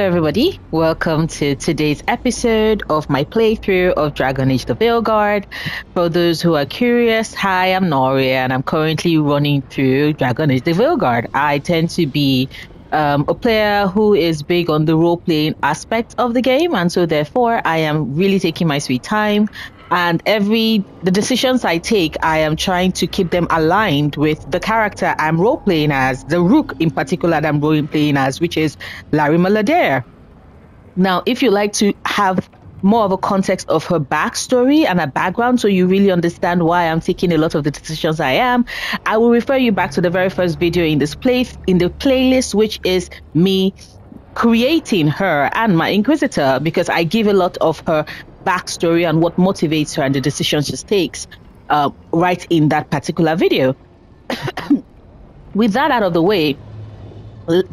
everybody. Welcome to today's episode of my playthrough of Dragon Age the Veilguard. For those who are curious, hi, I'm Noria, and I'm currently running through Dragon Age the Veilguard. I tend to be a player who is big on the role-playing aspect of the game, and so therefore I am really taking my sweet time. And the decisions I take, I am trying to keep them aligned with the character I'm role playing as, the Rook in particular that I'm role playing as, which is Larry Maladair. Now, if you like to have more of a context of her backstory and her background, so you really understand why I'm taking a lot of the decisions I am, I will refer you back to the very first video in the playlist, which is me creating her and my Inquisitor, because I give a lot of her backstory and what motivates her and the decisions she takes right in that particular video. With that out of the way,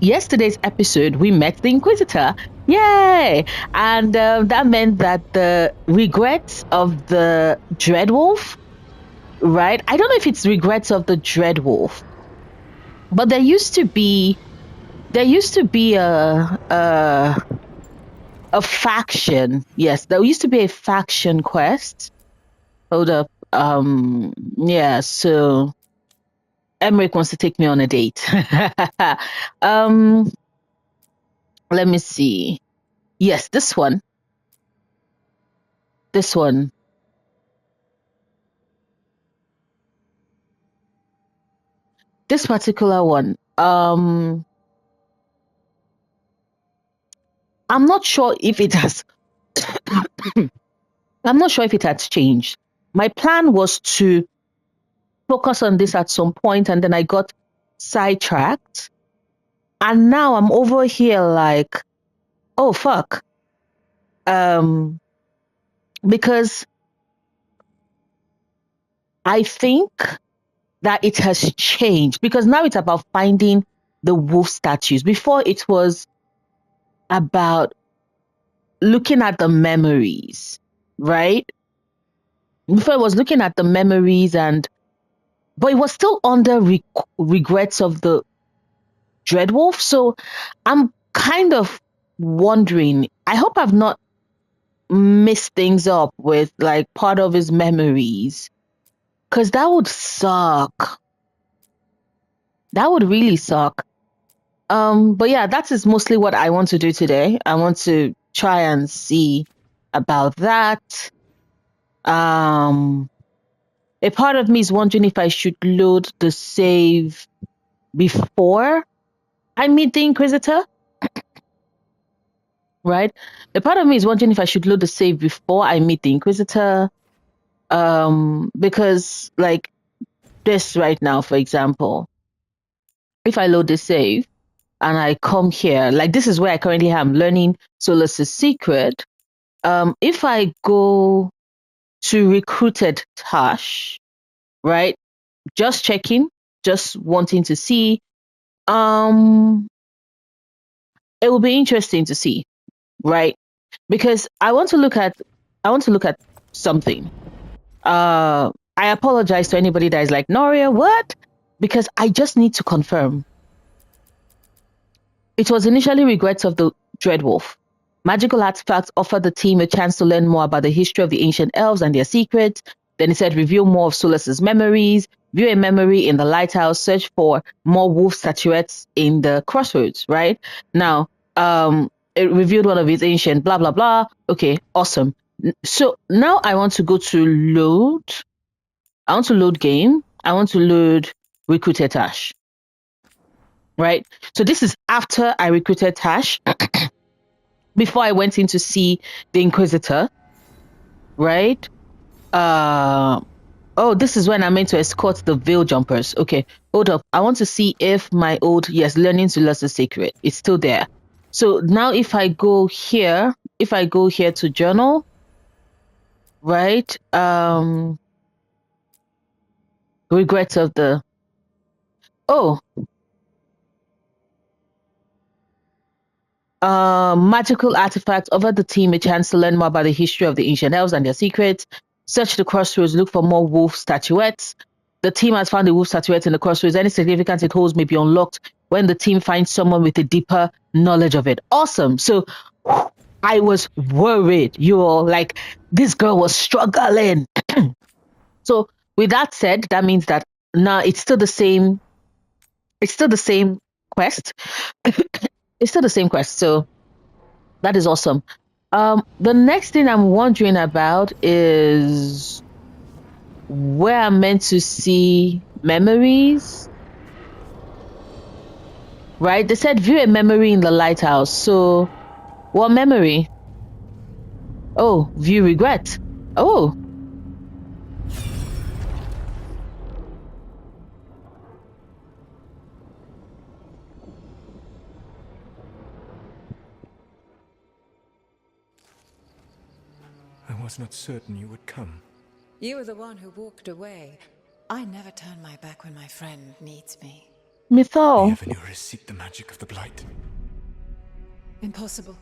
yesterday's episode we met the Inquisitor. Yay! And that meant that the regrets of the Dreadwolf, right? I don't know if it's regrets of the Dreadwolf, but there used to be a faction. Yes, there used to be a faction quest. Hold up. Yeah, so Emmerich wants to take me on a date. Let me see. Yes, this one. This one. This particular one. I'm not sure if it has I'm not sure if it has changed. My plan was to focus on this at some point, and then I got sidetracked. And now I'm over here like, oh fuck. Because I think that it has changed, because now it's about finding the wolf statues. Before it was about looking at the memories, right? Before it was looking at the memories, but it was still under regrets of the Dreadwolf. So I'm kind of wondering, I hope I've not messed things up with like part of his memories, because that would suck. That would really suck. But yeah, that is mostly what I want to do today. I want to try and see about that. A part of me is wondering if I should load the save before I meet the Inquisitor. Right? A part of me is wondering if I should load the save before I meet the Inquisitor. Because like this right now, for example, if I load the save and I come here, like this is where I currently am learning Solas' secret. If I go to recruited Tash, right? Just checking, just wanting to see. It will be interesting to see, right? Because I want to look at something. I apologize to anybody that is like, Noria, what? Because I just need to confirm. It was initially regrets of the Dreadwolf. Magical artifacts offered the team a chance to learn more about the history of the ancient elves and their secrets. Then it said reveal more of Solas' memories, view a memory in the lighthouse, search for more wolf statuettes in the crossroads, right? Now, it revealed one of his ancient blah, blah, blah. Okay, awesome. So now I want to go to load. I want to load game. I want to load recruited Tash. Right? So this is after I recruited Tash. Before I went in to see the Inquisitor. Right? Oh, this is when I'm meant to escort the veil jumpers. Okay, hold up. I want to see if my old, yes, learning to lust the sacred, it's still there. So now if I go here to journal, right? Regrets of the, oh, magical artifacts offer the team a chance to learn more about the history of the ancient elves and their secrets. Search the crossroads, look for more wolf statuettes. The team has found the wolf statuette in the crossroads. Any significance it holds may be unlocked when the team finds someone with a deeper knowledge of it. Awesome. So I was worried. You all like this girl was struggling. So with that said, that means that now it's still the same. It's still the same quest. It's still the same quest. So that is awesome. The next thing I'm wondering about is where I'm meant to see memories. Right? They said view a memory in the lighthouse. So what memory? Oh, view regret. Oh. I was not certain you would come. You were the one who walked away. I never turn my back when my friend needs me. Mythal. The Evanurus seek the magic of the Blight. Impossible.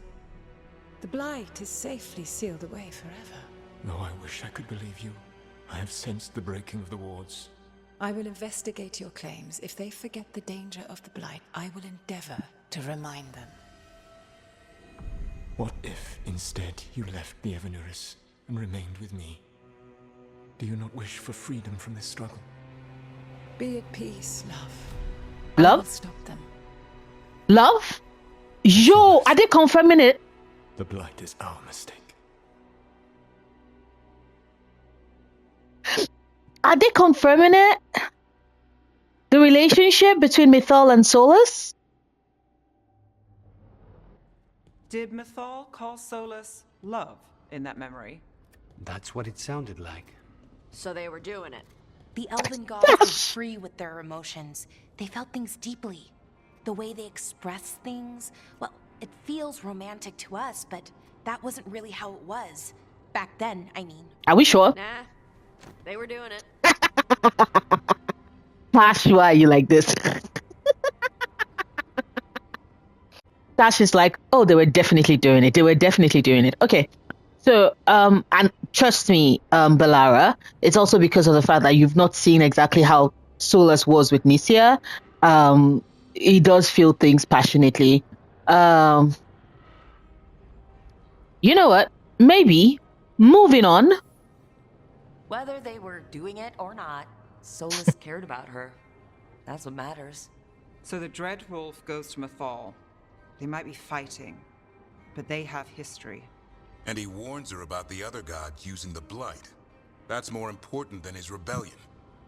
The Blight is safely sealed away forever. Though I wish I could believe you, I have sensed the breaking of the wards. I will investigate your claims. If they forget the danger of the Blight, I will endeavor to remind them. What if, instead, you left the Evanurus and remained with me? Do you not wish for freedom from this struggle? Be at peace, love. Love? I will stop them. Love? Yo, are they confirming it? The Blight is our mistake. Are they confirming it? The relationship between Mythal and Solas? Did Mythal call Solas love in that memory? That's what it sounded like. So they were doing it. The elven gods were free with their emotions. They felt things deeply. The way they express things, well, it feels romantic to us, but that wasn't really how it was. Back then, I mean. Are we sure? Nah, they were doing it. Tash, why are you like this? Tash is like, oh, they were definitely doing it. They were definitely doing it. Okay. So, and trust me, Balara, it's also because of the fact that you've not seen exactly how Solas was with Nisia. He does feel things passionately. You know what? Maybe moving on. Whether they were doing it or not, Solas cared about her. That's what matters. So the Dread Wolf goes to Mythal. They might be fighting, but they have history. And he warns her about the other gods using the Blight. That's more important than his rebellion.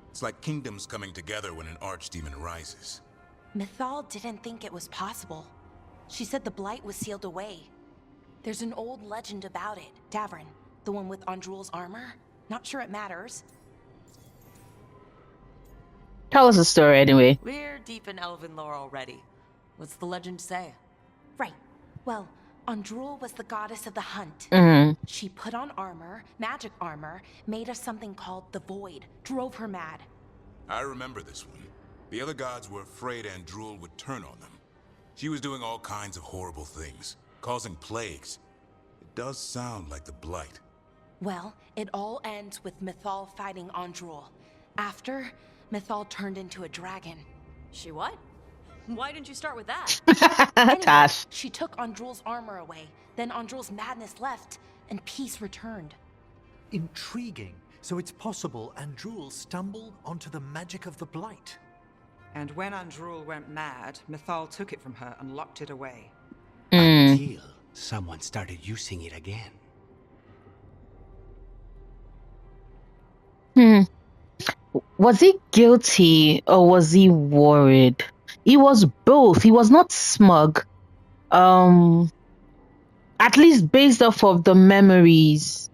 It's like kingdoms coming together when an archdemon rises. Mythal didn't think it was possible. She said the Blight was sealed away. There's an old legend about it. Davrin, the one with Andrul's armor. Not sure it matters. Tell us the story anyway. We're deep in elven lore already. What's the legend say? Right. Well, Andrul was the goddess of the hunt. She put on armor, magic armor, made us something called the Void, drove her mad. I remember this one. The other gods were afraid Andrul would turn on them. She was doing all kinds of horrible things, causing plagues. It does sound like the Blight. Well, it all ends with Mythal fighting Andrul. After, Mythal turned into a dragon. She what? Why didn't you start with that? Anyway, Tash. she took Andrul's armor away. Then Andrul's madness left, and peace returned. Intriguing. So it's possible Andrul stumbled onto the magic of the Blight. And when Andrul went mad, Mythal took it from her and locked it away. Until someone started using it again. Was he guilty or was he worried? He was both. He was not smug. At least based off of the memories.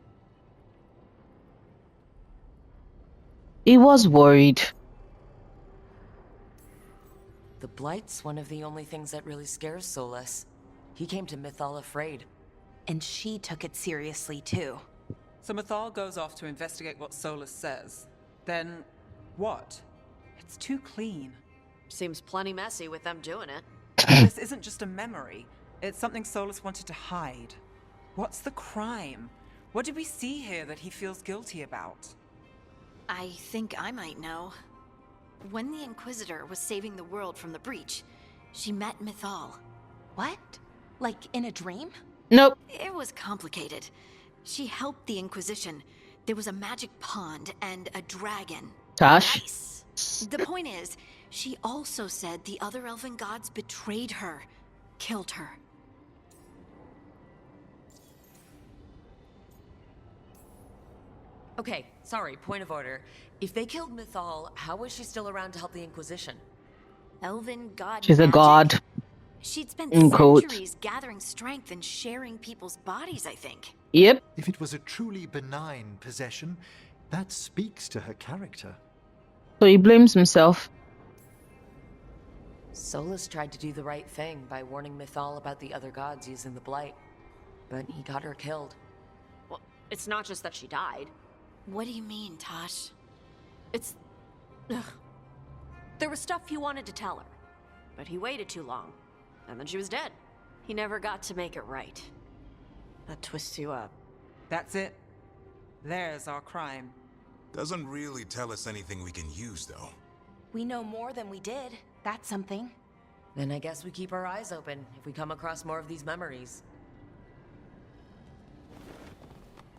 He was worried. The Blight's one of the only things that really scares Solas. He came to Mythal afraid. And she took it seriously, too. So Mythal goes off to investigate what Solas says. Then, what? It's too clean. Seems plenty messy with them doing it. This isn't just a memory. It's something Solas wanted to hide. What's the crime? What did we see here that he feels guilty about? I think I might know. When the Inquisitor was saving the world from the breach, she met Mythal. What? Like in a dream? Nope. It was complicated. She helped the Inquisition. There was a magic pond and a dragon. Tash. Nice. The point is, she also said the other elven gods betrayed her, killed her. Okay, sorry, point of order. If they killed Mythal, how was she still around to help the Inquisition? Elven god She's a magic? god. She'd spent In quotes. centuries gathering strength and sharing people's bodies, I think. Yep. If it was a truly benign possession, that speaks to her character. So he blames himself. Solas tried to do the right thing by warning Mythal about the other gods using the Blight. But he got her killed. Well, it's not just that she died. What do you mean, Tosh? It's... Ugh. There was stuff he wanted to tell her, but he waited too long, and then she was dead. He never got to make it right. That twists you up. That's it. There's our crime. Doesn't really tell us anything we can use, though. We know more than we did. That's something. Then I guess we keep our eyes open if we come across more of these memories.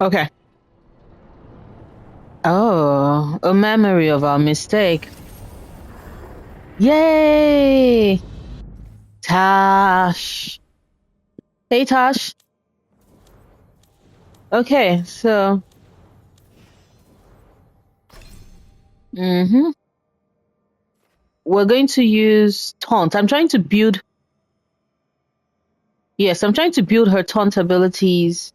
Okay. Oh, a memory of our mistake. Yay! Tash. Hey, Tash. Okay, so... We're going to use taunt. I'm trying to build... Yes, I'm trying to build her taunt abilities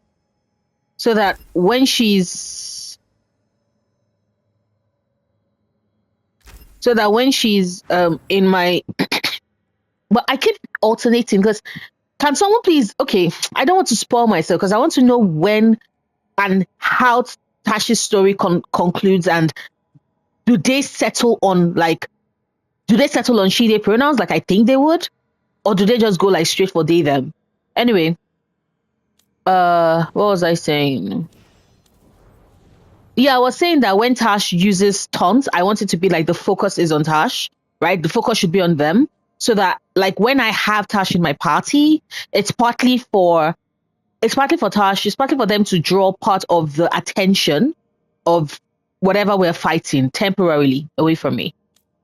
so that when she's... in my... But I keep alternating because... Can someone please... Okay, I don't want to spoil myself because I want to know when and how Tash's story concludes, and do they settle on she, they pronouns like I think they would? Or do they just go like straight for they, them? Anyway, what was I saying? Yeah, I was saying that when Tash uses taunts, I want it to be like the focus is on Tash, right? The focus should be on them. So that like when I have Tash in my party, it's partly for Tash, it's partly for them to draw part of the attention of whatever we're fighting temporarily away from me.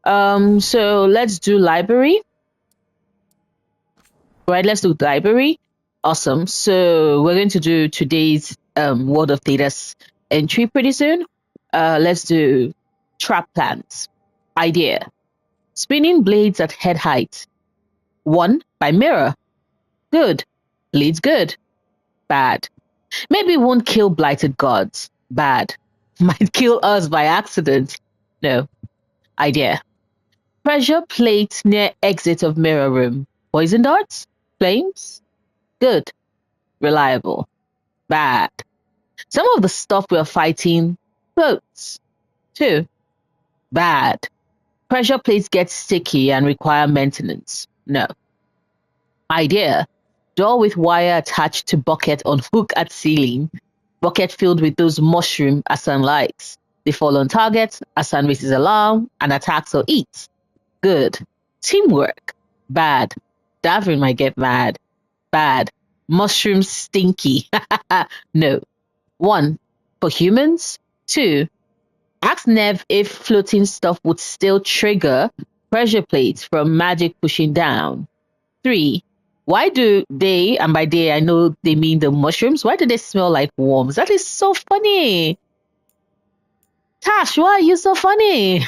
So let's do library. Right, let's do library. Awesome. So we're going to do today's World of Thedas entry pretty soon. Let's do trap plans. Idea. Spinning blades at head height. 1 by mirror. Good. Leads good. Bad. Maybe won't kill blighted gods. Bad. Might kill us by accident. No. Idea. Pressure plate near exit of mirror room. Poison darts? Flames? Good. Reliable. Bad. Some of the stuff we're fighting floats. 2. Bad. Pressure plates get sticky and require maintenance. No. Idea. Door with wire attached to bucket on hook at ceiling. Bucket filled with those mushroom Asan likes. They fall on target, Asan raises alarm, and attacks or eats. Good. Teamwork. Bad. Davin might get mad. Bad. Mushroom stinky. No. 1. For humans. 2. Ask Nev if floating stuff would still trigger pressure plates from magic pushing down. 3. Why do they, and by they I know they mean the mushrooms, why do they smell like worms? That is so funny. Tash, why are you so funny?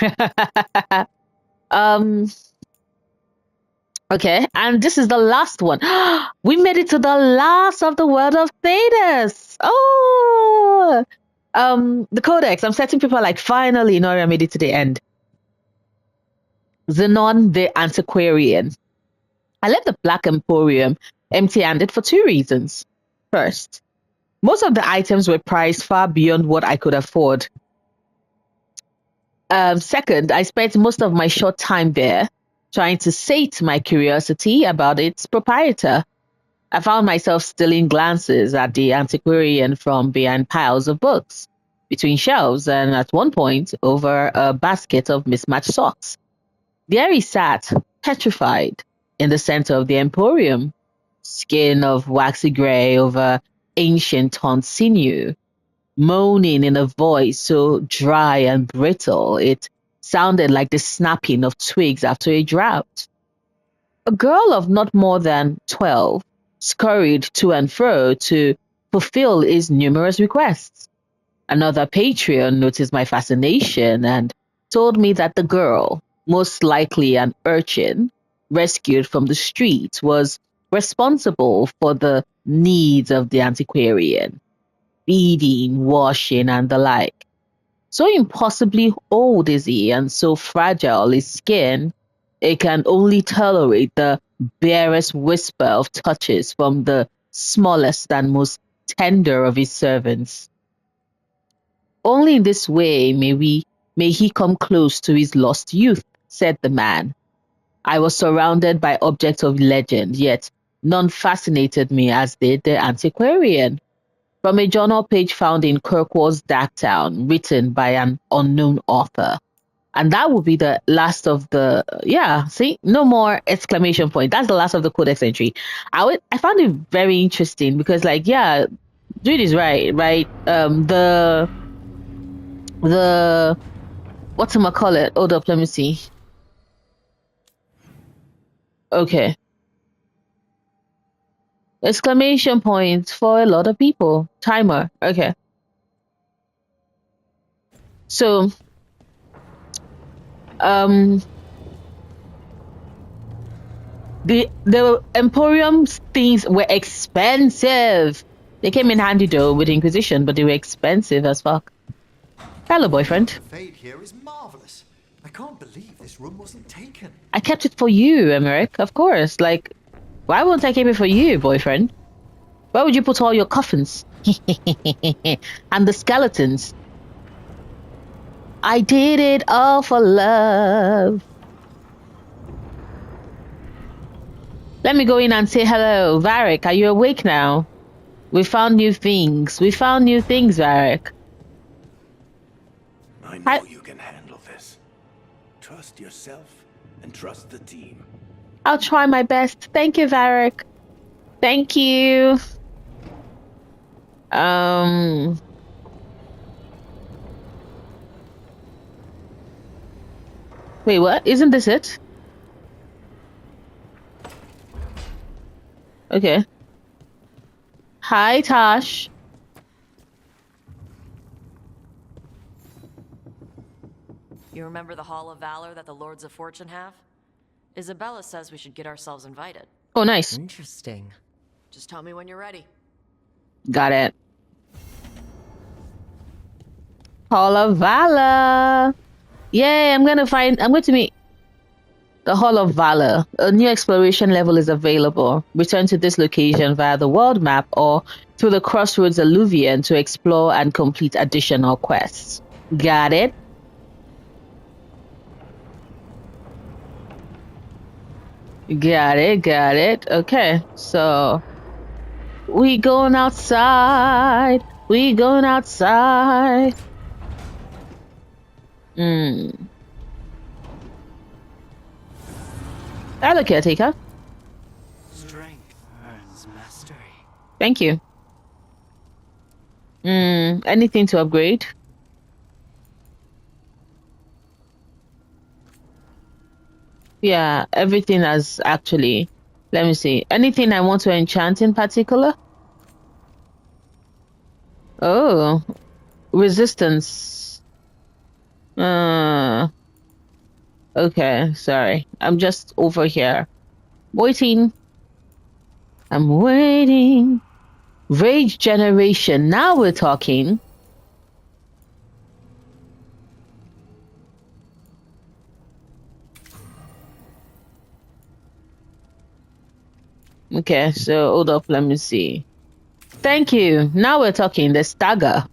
Okay, and this is the last one. We made it to the last of the World of Thedas. Oh! The Codex. I'm setting people like, finally, Noria made it to the end. Xenon the Antiquarian. I left the Black Emporium empty-handed for 2 reasons. First, most of the items were priced far beyond what I could afford. Second, I spent most of my short time there trying to sate my curiosity about its proprietor. I found myself stealing glances at the antiquarian from behind piles of books. between shelves and at one point over a basket of mismatched socks. There he sat, petrified, in the center of the emporium, skin of waxy gray over ancient torn sinew, moaning in a voice so dry and brittle it sounded like the snapping of twigs after a drought. A girl of not more than 12 scurried to and fro to fulfill his numerous requests. Another patron noticed my fascination and told me that the girl, most likely an urchin rescued from the street, was responsible for the needs of the antiquarian, feeding, washing, and the like. So impossibly old is he, and so fragile his skin, it can only tolerate the barest whisper of touches from the smallest and most tender of his servants. Only in this way may he come close to his lost youth, said the man. I was surrounded by objects of legend, yet none fascinated me as did the antiquarian. From a journal page found in Kirkwall's Darktown, written by an unknown author. And that would be the last of the, see, no more exclamation point. That's the last of the codex entry. I found it very interesting because, like, dude is right? The whatchamacallit? Hold up, let me see. Okay. Exclamation point for a lot of people. Timer. Okay. So, the Emporium things were expensive. They came in handy though with the Inquisition, but they were expensive as fuck. Hello, boyfriend. The fade here is marvelous. I can't believe this room wasn't taken. I kept it for you, Emmerich. Of course. Like, why won't I keep it for you, boyfriend? Where would you put all your coffins? And the skeletons? I did it all for love. Let me go in and say hello. Varric, are you awake now? We found new things. Varric. I know you can handle this. Trust yourself and trust the team. I'll try my best. Thank you, Varric. Thank you. Wait, what? Isn't this it? Okay. Hi, Tosh. You remember the Hall of Valor that the Lords of Fortune have? Isabella says we should get ourselves invited. Oh, nice. Interesting. Just tell me when you're ready. Got it. Hall of Valor. Yay, I'm going to meet the Hall of Valor. A new exploration level is available. Return to this location via the world map or through the Crossroads Alluvion to explore and complete additional quests. Got it. Got it. Okay, so we going outside. Hello, caretaker. Strength earns mastery. Thank you. Anything to upgrade? Yeah, everything has actually. Let me see. Anything I want to enchant in particular? Oh, resistance. Okay, sorry. I'm just over here. Waiting. I'm waiting. Rage generation. Now we're talking. Okay, so hold up, let me see. Thank you. Now we're talking. The stagger.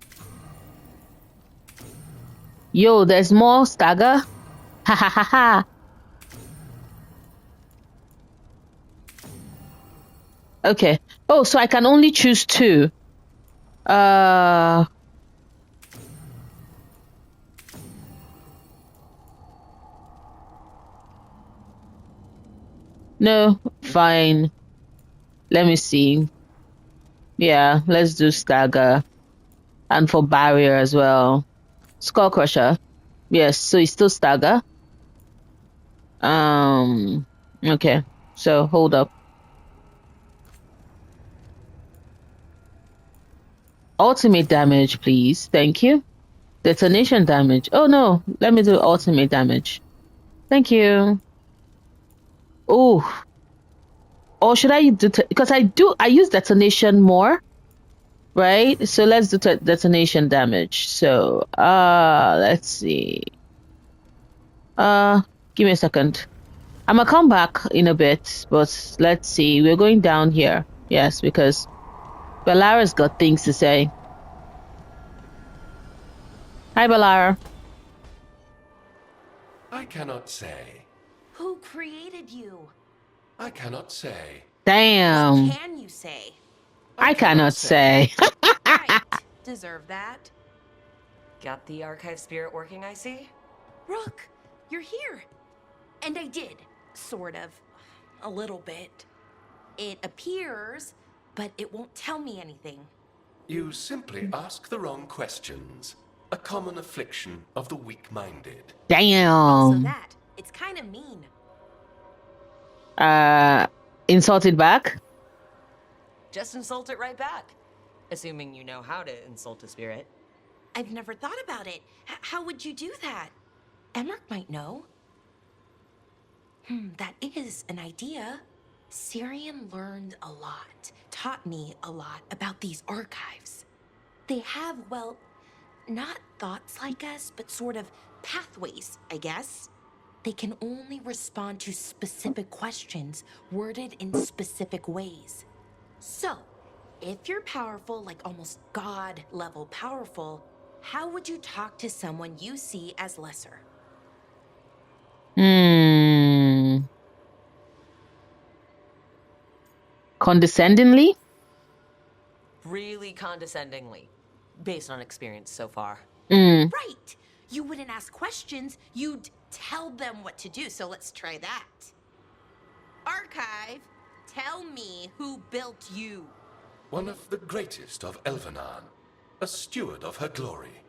Yo, there's more stagger? Ha ha ha ha. Okay. Oh, so I can only choose two. No, fine. Let me see. Yeah, let's do stagger. And for barrier as well. Skull crusher. Yes, so it's still stagger. Okay. So hold up. Ultimate damage, please. Thank you. Detonation damage. Oh no, let me do ultimate damage. Thank you. Oh. Or should I do because I use detonation more, right? So let's do detonation damage. So let's see. Give me a second. I'm gonna come back in a bit, but let's see. We're going down here. Yes, because Bellara's got things to say. Hi, Bellara. I cannot say. Who created you? I cannot say. Damn. What can you say? I cannot say. Right. Deserve that. Got the archive spirit working, I see? Rook, you're here. And I did, sort of. A little bit. It appears, but it won't tell me anything. You simply ask the wrong questions. A common affliction of the weak-minded. Damn. Also that. It's kind of mean. Insulted back? Just insult it right back. Assuming you know how to insult a spirit. I've never thought about it. How would you do that? Emmerich might know. That is an idea. Syrian learned a lot, taught me a lot about these archives. They have, well, not thoughts like us, but sort of pathways, I guess. They can only respond to specific questions worded in specific ways. So, if you're powerful, like almost God-level powerful, how would you talk to someone you see as lesser? Condescendingly? Really condescendingly, based on experience so far. Right! You wouldn't ask questions, you'd tell them what to do, so let's try that. Archive, tell me who built you. One of the greatest of Elvenan, a steward of her glory.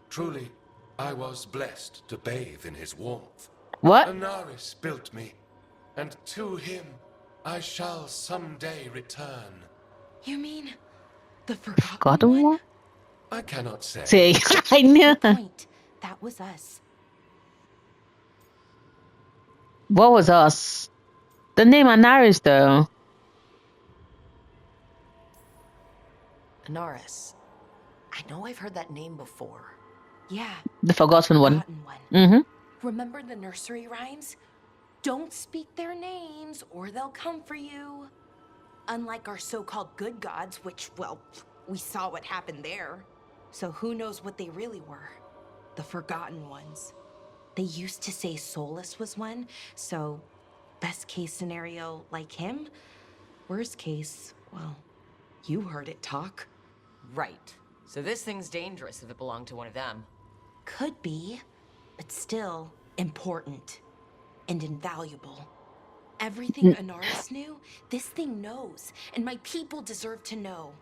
Truly, I was blessed to bathe in his warmth. What? Anaris built me, and to him I shall someday return. You mean the forgotten one? I cannot say. Say, I knew. Point. That was us. What was us? The name Anaris, though. Anaris. I know I've heard that name before. Yeah. The forgotten one. Remember the nursery rhymes? Don't speak their names or they'll come for you. Unlike our so-called good gods, which, well, we saw what happened there. So who knows what they really were? The forgotten ones. They used to say Solas was one, so best case scenario like him. Worst case, well, you heard it talk. Right. So this thing's dangerous if it belonged to one of them. Could be, but still important and invaluable. Everything Anaris knew, this thing knows, and my people deserve to know.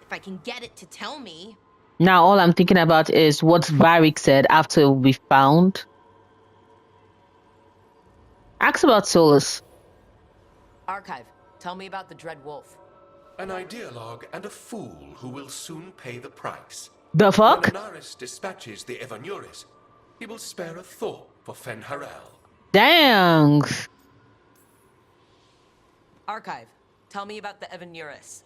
If I can get it to tell me. Now all I'm thinking about is what Varric said after we found. Ask about Solas. Archive, tell me about the Dread Wolf. An ideologue and a fool who will soon pay the price. The fuck? When Anaris dispatches the Evanuris, he will spare a thought for Fen'Harel. Dang. Archive, tell me about the Evanuris.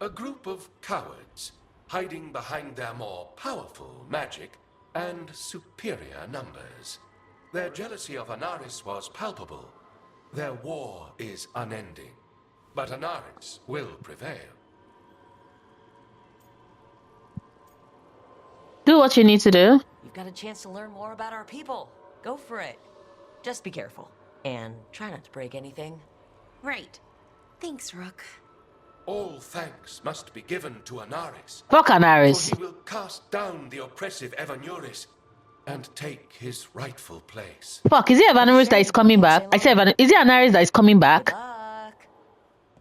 A group of cowards, hiding behind their more powerful magic and superior numbers. Their jealousy of Anaris was palpable. Their war is unending. But Anaris will prevail. Do what you need to do. You've got a chance to learn more about our people. Go for it. Just be careful. And try not to break anything. Right. Thanks, Rook. All thanks must be given to Anaris. Fuck Anaris. For he will cast down the oppressive Evanuris and take his rightful place. Fuck, is it Evaneris that is coming back? I said, is it Anaris that is coming back?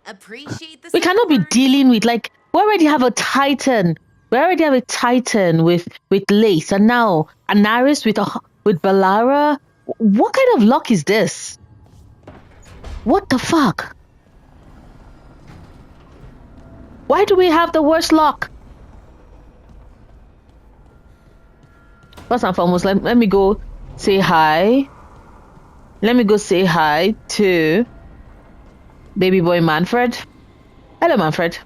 Appreciate the We cannot be dealing with, like, we already have a Titan. We already have a Titan with Lace, and now Anaris with Balara. What kind of luck is this? What the fuck? Why do we have the worst luck? First and foremost, let me go say hi. Let me go say hi to baby boy Manfred. Hello, Manfred.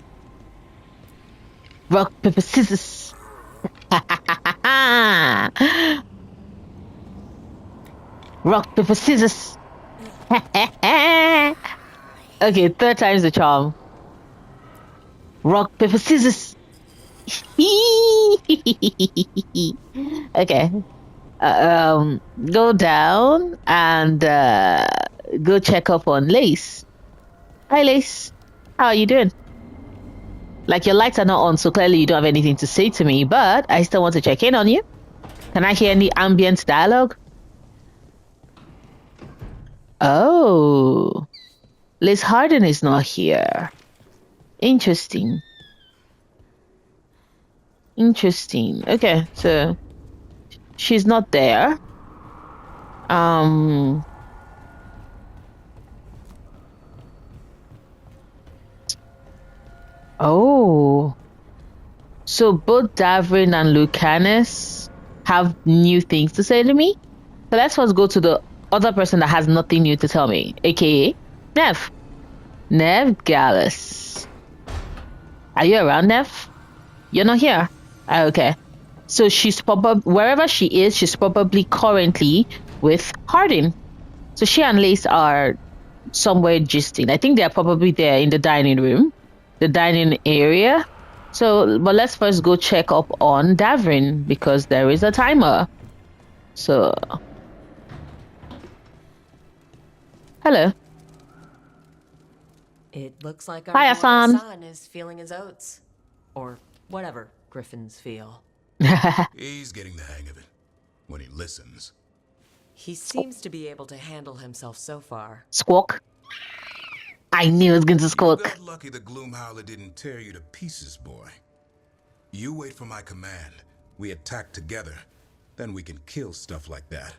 Rock, paper, scissors. Rock, paper, scissors. Okay, third time's the charm. Rock, paper, scissors. Okay. Go down and go check up on Lace. Hi, Lace. How are you doing? Like, your lights are not on, so clearly you don't have anything to say to me, but I still want to check in on you. Can I hear any ambient dialogue? Oh. Liz Harden is not here. Interesting. Interesting. Okay, so she's not there. Oh. So both Davrin and Lucanus have new things to say to me. So let's first go to the other person that has nothing new to tell me, aka Nev. Nev Gallus. Are you around, Nev? You're not here. Okay. So she's probably, wherever she is, she's probably currently with Hardin. So she and Lace are somewhere gisting. I think they're probably there in the dining room, the dining area. So, but let's first go check up on Davrin because there is a timer. So, hello. It looks like our Hi, boy Hassan. Hassan is feeling his oats. Or whatever griffins feel. He's getting the hang of it. When he listens. He seems to be able to handle himself so far. Squawk. I knew it was going to squawk. You got lucky the Gloomhowler didn't tear you to pieces, boy. You wait for my command. We attack together. Then we can kill stuff like that.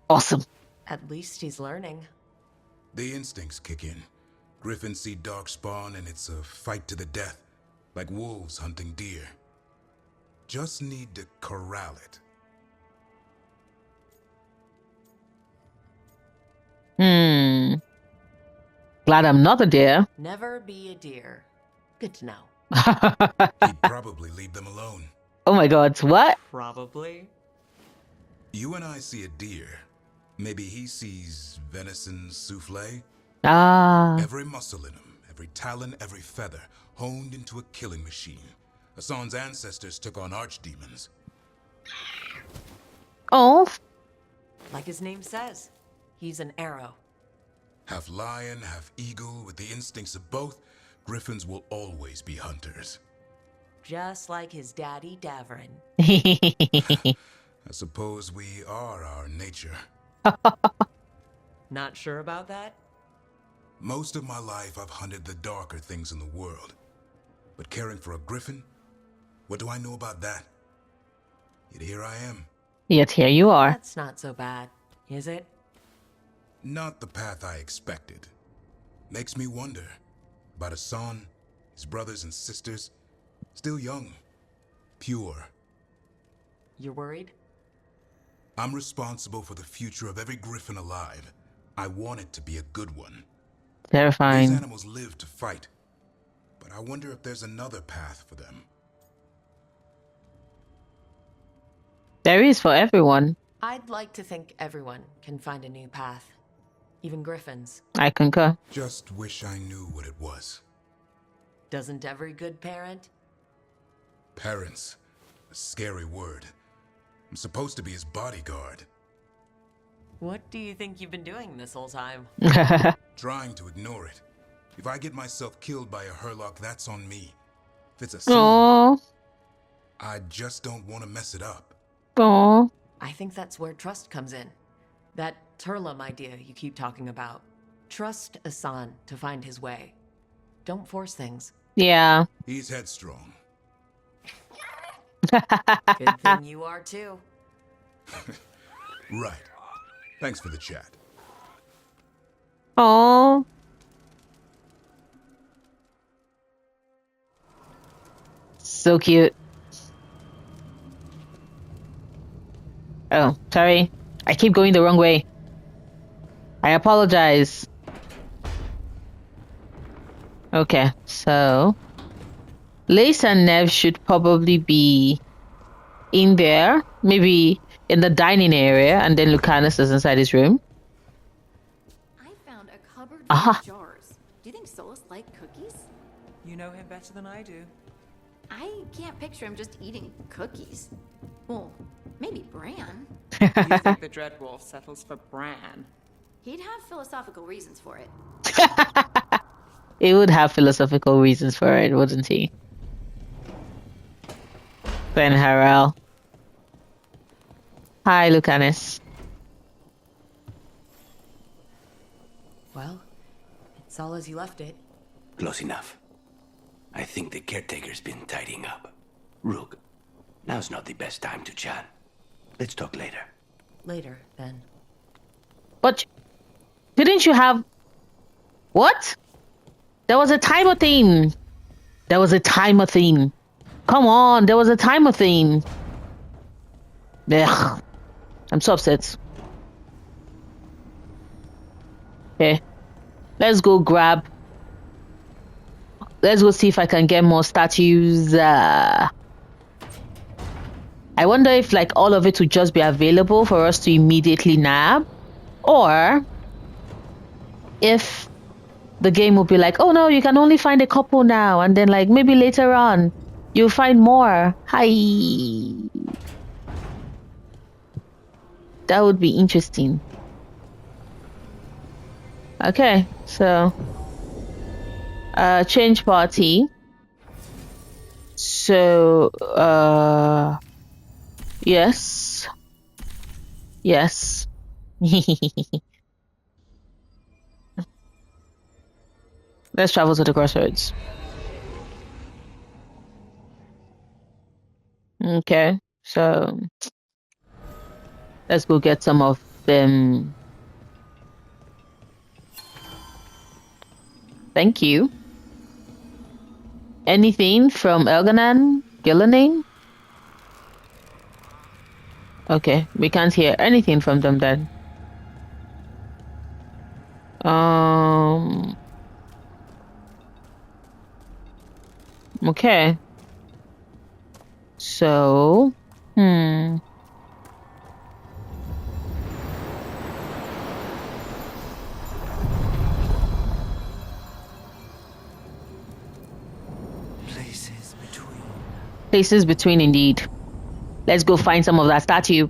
Awesome. At least he's learning. The instincts kick in. Griffins see darkspawn and it's a fight to the death. Like wolves hunting deer. Just need to corral it. Glad I'm not a deer. Never be a deer. Good to know. He'd probably leave them alone. Oh my god, what? Probably. You and I see a deer. Maybe he sees venison souffle. Ah. Every muscle in him, every talon, every feather, honed into a killing machine. Hassan's ancestors took on archdemons. Oh. Like his name says, he's an arrow. Half lion, half eagle, with the instincts of both, griffins will always be hunters. Just like his daddy Davrin. I suppose we are our nature. Not sure about that? Most of my life I've hunted the darker things in the world. But caring for a griffin? What do I know about that? Yet here I am. Yet here you are. That's not so bad, is it? Not the path I expected. Makes me wonder about Hassan, his brothers and sisters, still young, pure. You're worried? I'm responsible for the future of every griffin alive. I want it to be a good one. Terrifying. These animals live to fight, but I wonder if there's another path for them. There is for everyone. I'd like to think everyone can find a new path. Even griffins. I concur. Just wish I knew what it was. Doesn't every good parent? Parents. A scary word. I'm supposed to be his bodyguard. What do you think you've been doing this whole time? Trying to ignore it. If I get myself killed by a Hurlock, that's on me. If it's a Aww. sin, I just don't want to mess it up. Aww. I think that's where trust comes in. That Turlum idea you keep talking about. Trust Asan to find his way. Don't force things. Yeah. He's headstrong. Good thing you are too. Right. Thanks for the chat. Oh. So cute. Oh, sorry. I keep going the wrong way. I apologize. Okay, so Lace and Nev should probably be in there, maybe in the dining area, and then Lucanus is inside his room. I found a cupboard full Aha. of jars. Do you think Solas like cookies? You know him better than I do. I can't picture him just eating cookies. Well, maybe Bran. You think the Dreadwolf settles for Bran? He'd have philosophical reasons for it. He would have philosophical reasons for it, wouldn't he? Ben Harrell. Hi, Lucanus. Well, it's all as you left it. Close enough. I think the caretaker's been tidying up. Rook, now's not the best time to chat. Let's talk later. Later, then. But didn't you have... What? There was a timer thing. There was a timer thing. Come on, there was a timer thing. Ugh. I'm so upset. Okay. Let's go grab... Let's go see if I can get more statues. I wonder if like all of it would just be available for us to immediately nab. Or if the game will be like, oh no, you can only find a couple now. And then like maybe later on, you'll find more. Hi. That would be interesting. Okay, so... change party. So, yes. Yes. Let's travel to the crossroads. Okay, so let's go get some of them. Thank you. Anything from Elganan? Gillanane? Okay, we can't hear anything from them then. Okay. So, Places between indeed. Let's go find some of that statue.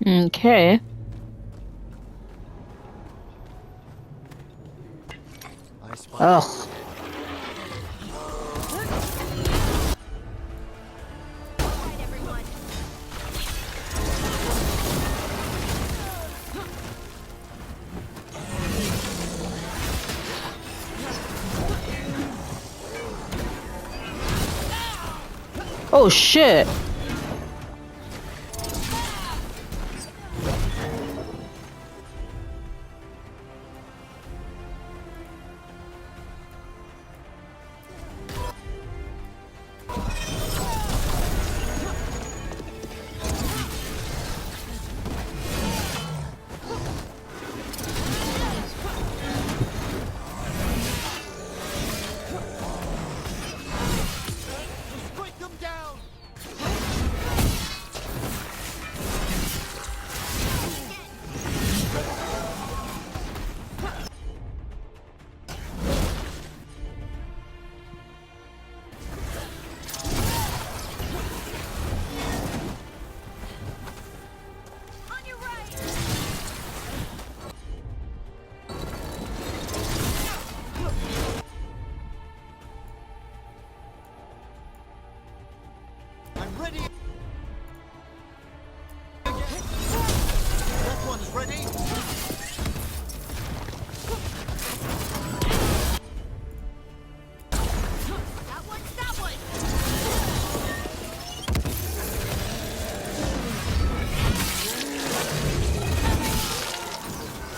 Okay. Oh. Oh shit. ready. That one's ready. That one's that one.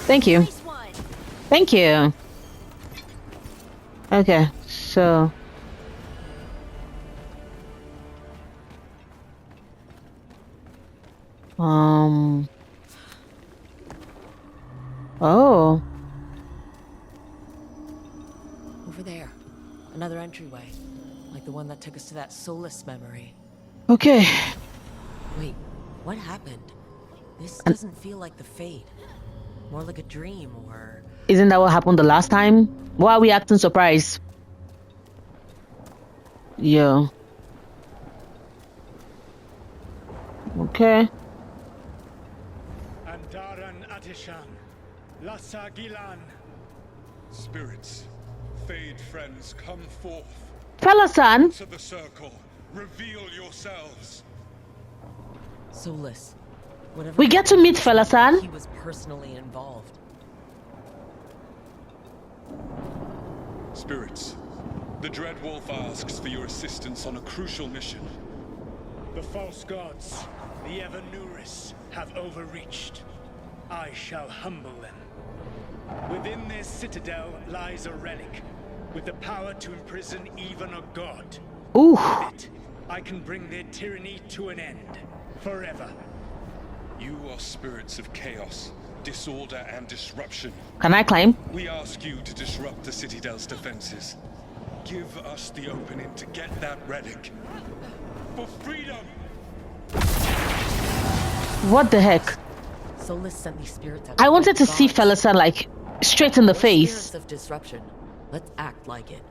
Thank you. Nice one. Thank you. Okay, so oh, Over there. Another entryway. Like the one that took us to that Solas memory. okay. Wait, what happened? This doesn't feel like the Fade. More like a dream, or... Isn't that what happened the last time? Why are we acting surprised? Yeah. Okay. Andaran Atishan, Lassa Gilan. Spirits, Fade friends, come forth. Felasan. To the circle. Reveal yourselves. Solas. Whatever We get to meet Felasan. He was personally involved. Spirits, the Dread Wolf asks for your assistance on a crucial mission. The false gods, the Evanuris, have overreached. I shall humble them. Within their citadel lies a relic, with the power to imprison even a god. Ooh. With it, I can bring their tyranny to an end, forever. You are spirits of chaos, disorder, and disruption. Can I climb? We ask you to disrupt the Citadel's defenses. Give us the opening to get that relic. For freedom! What the heck? Solas sent these spirits out I wanted to see gods. Felasan like straight in the We're face. Spirits of disruption. Let's act like it.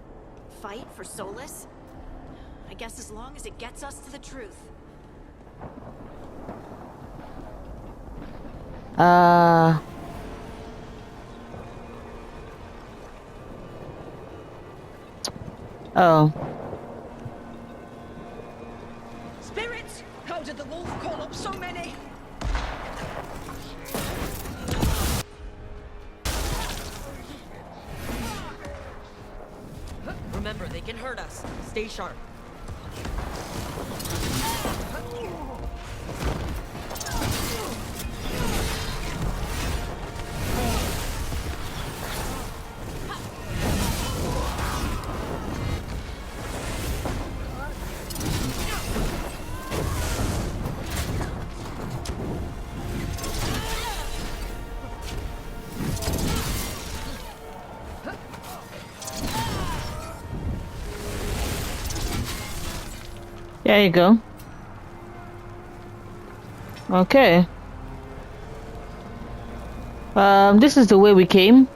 Fight for Solas? I guess as long as it gets us to the truth. Oh. Spirits! How did the wolf call up so many? Remember, they can hurt us. Stay sharp. There you go. Okay. This is the way we came.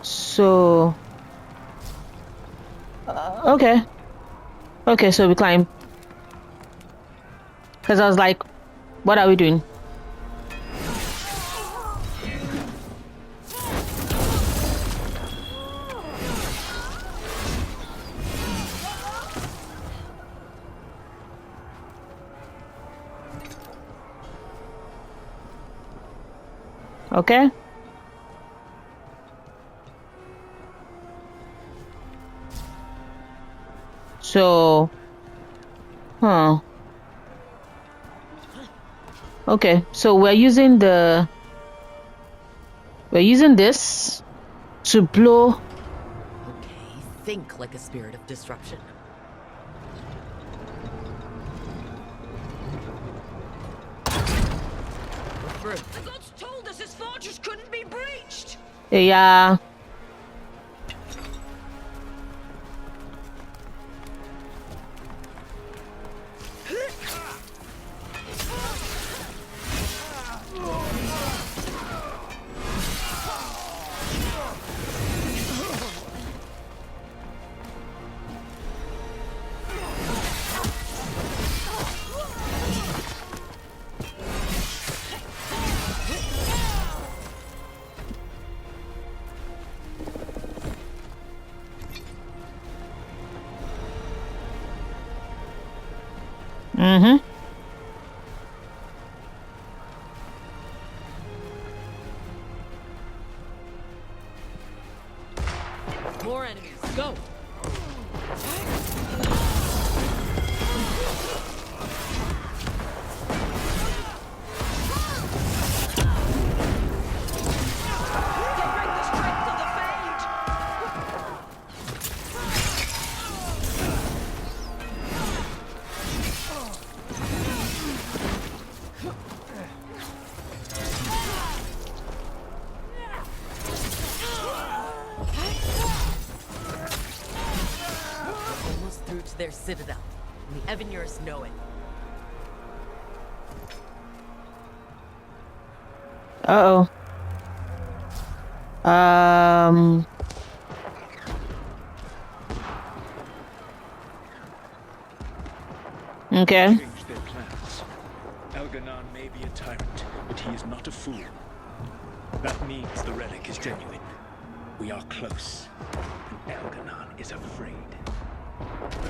So okay. Okay, so we climb. Because I was like, what are we doing? Okay. So, okay, so we're using this to blow. Okay, think like a spirit of disruption. We're through. The gods told us this fortress couldn't be breached! Yeah. Mm-hmm. More enemies. Go. Almost through to their citadel, and the Evanurus know it. Uh-oh. Okay. Change their plans. Elganon may be a tyrant, but he is not a fool. That means the relic is genuine. We are close, and Elganon is afraid.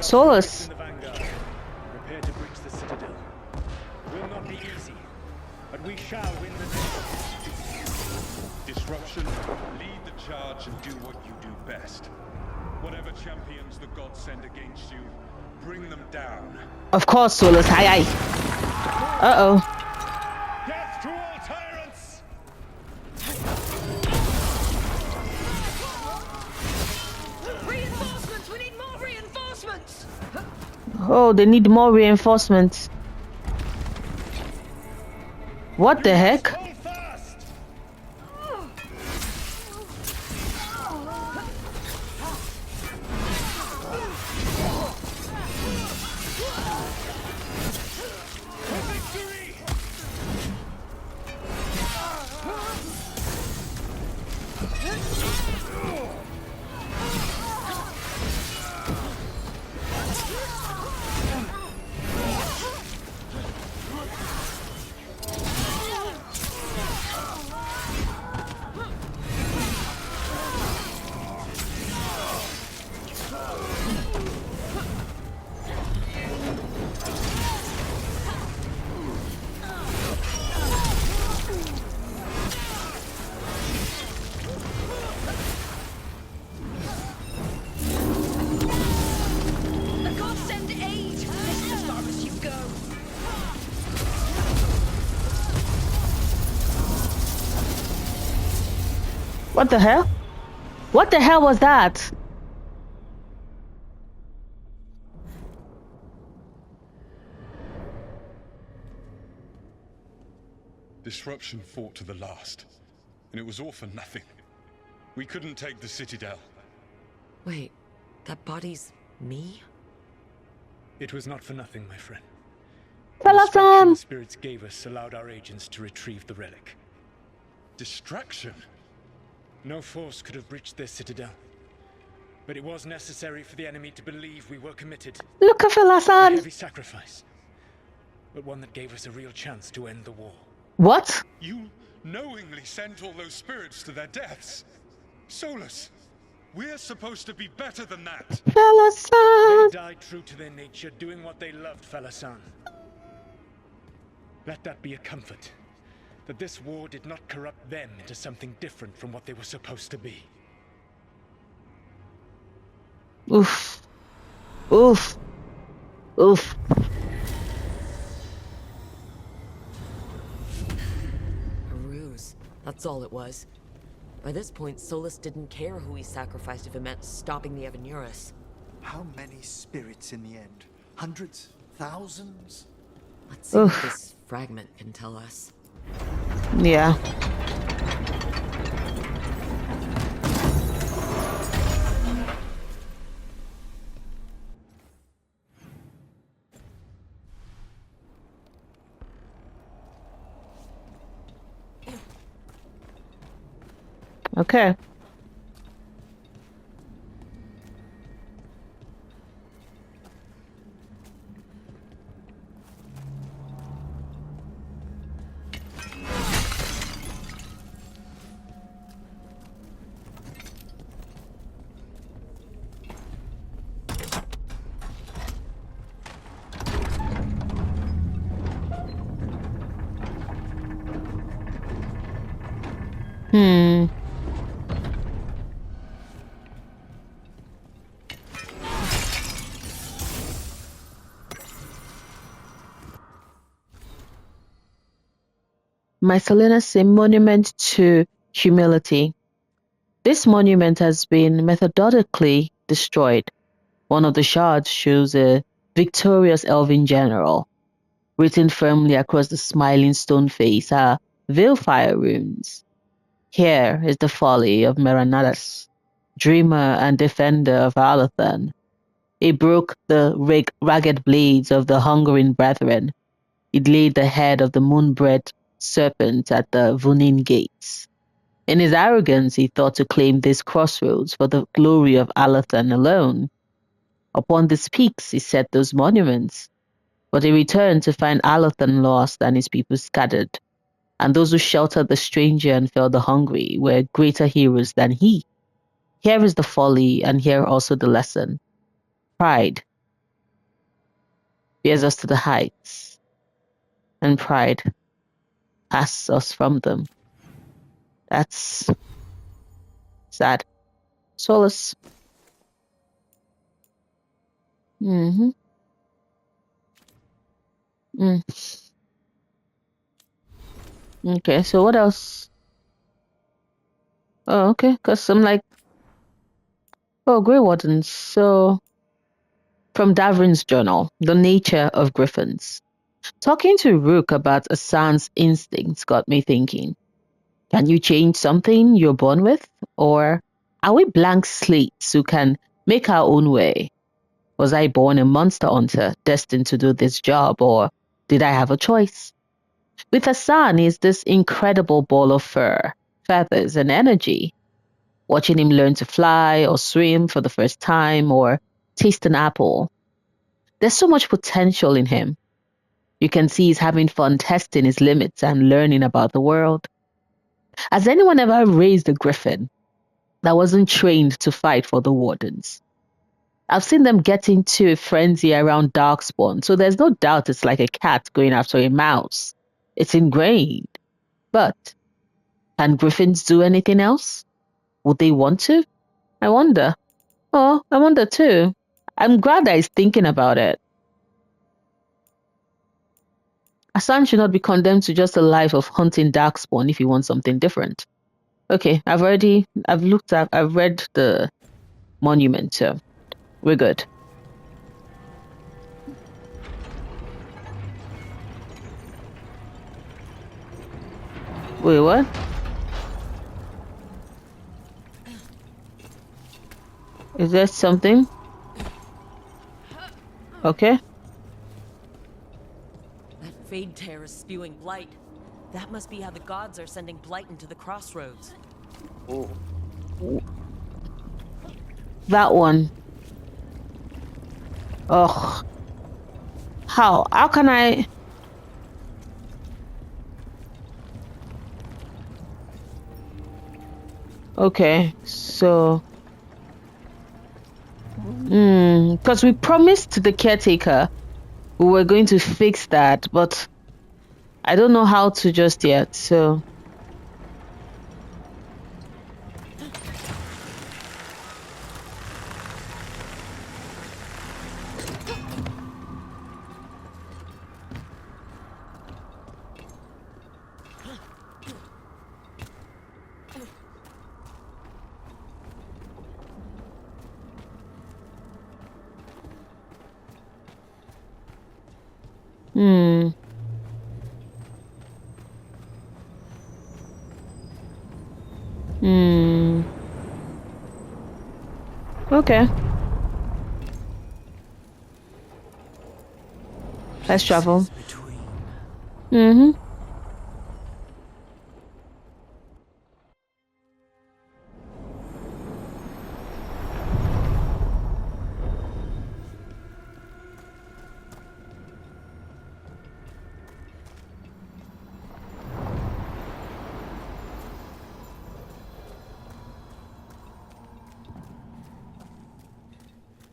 Solas. In the Vanguard, prepare to breach the citadel. Will not be easy, but we shall win the day. Disruption, lead the charge and do what you do best. Whatever champions the gods send against you, bring them down. Of course, Solas. Aye, aye. Uh-oh. Death to all tyrants! Reinforcements! We need more reinforcements! Oh, they need more reinforcements. What the heck? What the hell? What the hell was that? Disruption fought to the last, and it was all for nothing. We couldn't take the Citadel. Wait, that body's me? It was not for nothing, my friend. Fella-san! The spirits gave us allowed our agents to retrieve the relic. Distraction? No force could have breached their citadel. But it was necessary for the enemy to believe we were committed. Look at A Fella-san! heavy sacrifice. But one that gave us a real chance to end the war. What? You knowingly sent all those spirits to their deaths. Solas, we're supposed to be better than that. Fella-san! They died true to their nature, doing what they loved, Fella-san. Let that be a comfort. That this war did not corrupt them into something different from what they were supposed to be. Oof. Oof. Oof. A ruse. That's all it was. By this point, Solas didn't care who he sacrificed if it meant stopping the Evanurus. How many spirits in the end? Hundreds? Thousands? Let's see what this fragment can tell us. Yeah. Okay. My Salinas, a monument to humility. This monument has been methodically destroyed. One of the shards shows a victorious elven general. Written firmly across the smiling stone face are Veilfire runes. Here is the folly of Meranadas, dreamer and defender of Alathan. He broke the ragged blades of the hungering brethren. He laid the head of the moon-bred serpent at the Vunin gates. In his arrogance, he thought to claim these crossroads for the glory of Alathan alone. Upon these peaks he set those monuments, but he returned to find Alathan lost and his people scattered, and those who sheltered the stranger and fed the hungry were greater heroes than he. Here is the folly, and here also the lesson. Pride bears us to the heights, and pride casts us from them. That's sad. Solas. Mm-hmm. Okay, so what else? Oh, okay, because I'm like, oh, Grey Wardens. So, from Davrin's journal, The Nature of Griffins. Talking to Rook about Asan's instincts got me thinking. Can you change something you're born with? Or are we blank slates who can make our own way? Was I born a monster hunter destined to do this job, or did I have a choice? With Asan is this incredible ball of fur, feathers, and energy. Watching him learn to fly or swim for the first time or taste an apple. There's so much potential in him. You can see he's having fun testing his limits and learning about the world. Has anyone ever raised a griffin that wasn't trained to fight for the wardens? I've seen them get into a frenzy around Darkspawn, so there's no doubt it's like a cat going after a mouse. It's ingrained. But can griffins do anything else? Would they want to? I wonder. Oh, I wonder too. I'm glad that he's thinking about it. Asan should not be condemned to just a life of hunting Darkspawn if he wants something different. Okay, I've read the monument, so we're good. Wait, what? Is there something? Okay. That Fade Tear is spewing blight. That must be how the gods are sending blight into the crossroads. Oh. That one. Ugh. How? How can I? Okay, so because we promised the caretaker we were going to fix that, but I don't know how to just yet, so okay. Let's travel.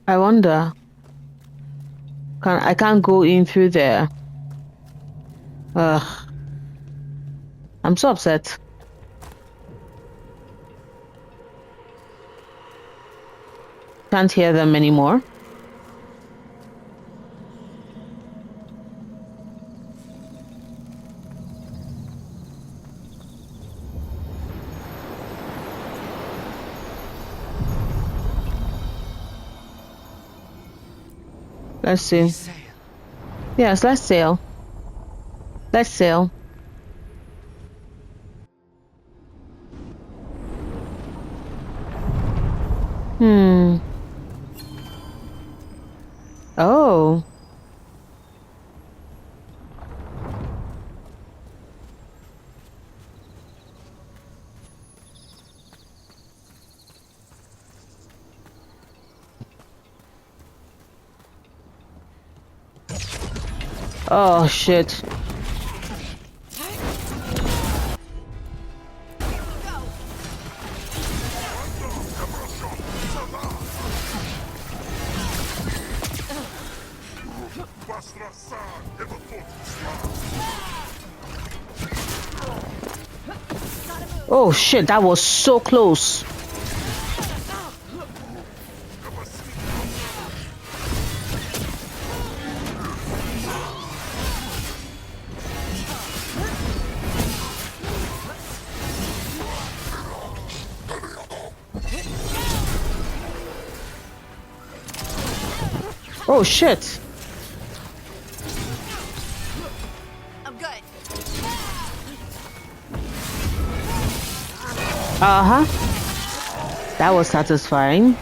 I wonder. I can't go in through there. Ugh. I'm so upset. Can't hear them anymore. Let's see. Yes, let's sail. Let's sail. Oh. Oh, shit. Oh, shit, that was so close. Oh, shit. I'm good. Uh-huh. That was satisfying.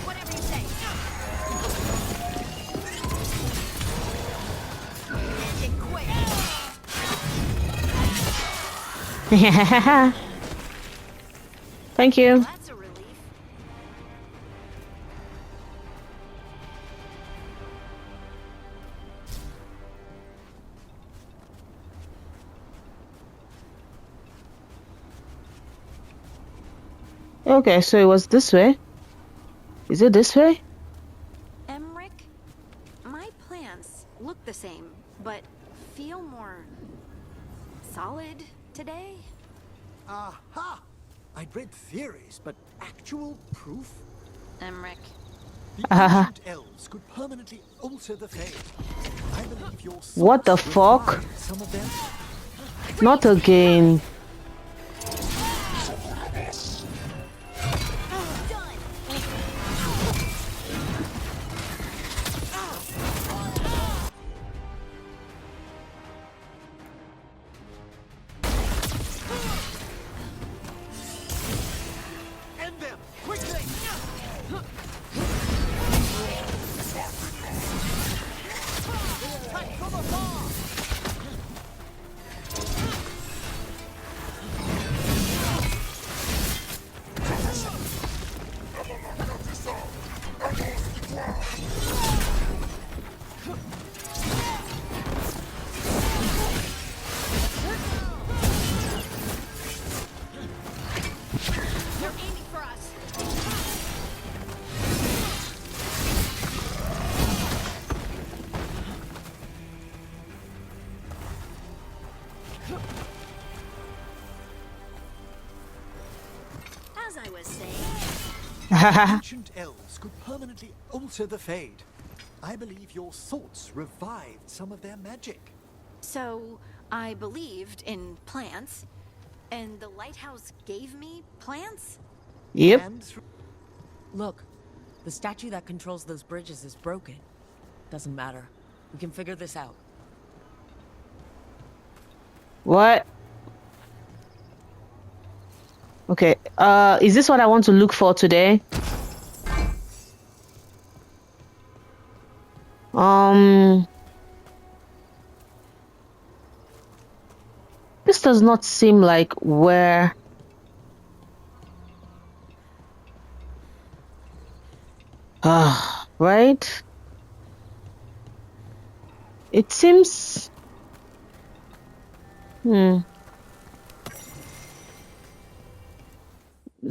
Whatever you say. Thank you. That's a relief. Okay, so it was this way. Is it this way? Emmerich, my plans look the same, but feel more solid today. Aha! I'd read theories, but actual proof? Emmerich. The ancient elves could permanently alter the fate. I believe your What the thoughts fuck? refine some of them. Not again. End them! Quickly! Attack from afar! They're aiming for us. As I was saying. Ancient elves could permanently alter the fate. I believe your thoughts revived some of their magic. So, I believed in plants, and the lighthouse gave me plants? Yep. Look, the statue that controls those bridges is broken. Doesn't matter. We can figure this out. What? Okay. Is this what I want to look for today? This does not seem like where. Right? It seems.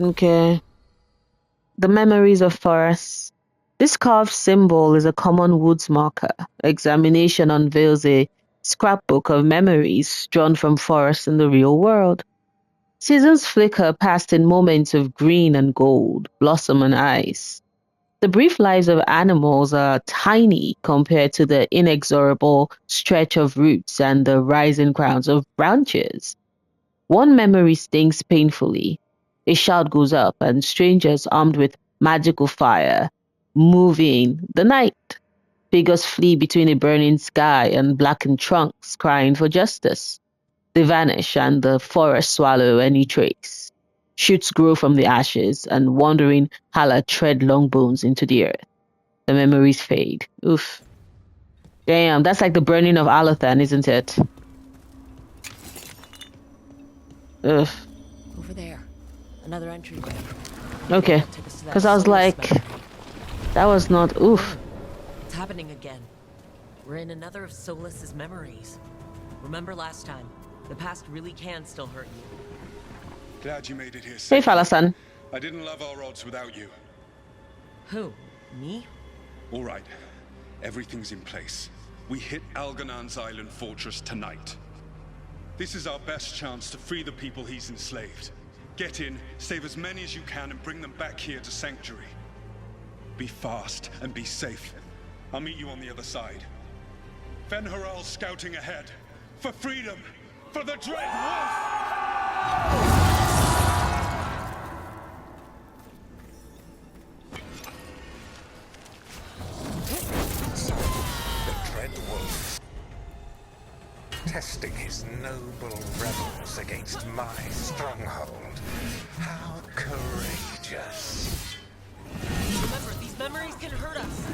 Okay. The memories of forests. This carved symbol is a common woods marker. Examination unveils a scrapbook of memories drawn from forests in the real world. Seasons flicker past in moments of green and gold, blossom and ice. The brief lives of animals are tiny compared to the inexorable stretch of roots and the rising crowns of branches. One memory stings painfully. A shout goes up, and strangers armed with magical fire move in the night. Figures flee between a burning sky and blackened trunks, crying for justice. They vanish, and the forests swallow any trace. Shoots grow from the ashes, and wandering Hala tread long bones into the earth. The memories fade. Oof. Damn, that's like the burning of Alathan, isn't it? Ugh. Over there. Another entryway. Okay. Because I was like, that was not... Oof. It's happening again. We're in another of Solas's memories. Remember last time? The past really can still hurt you. Glad you made it here. Hey, Falasan. I didn't love our odds without you. Who? Me? All right. Everything's in place. We hit Algernon's island fortress tonight. This is our best chance to free the people he's enslaved. Get in, save as many as you can, and bring them back here to Sanctuary. Be fast and be safe. I'll meet you on the other side. Fen-Haral scouting ahead. For freedom! For the Dread Wolf! Testing his noble rebels against my stronghold. How courageous. Remember, these memories can hurt us.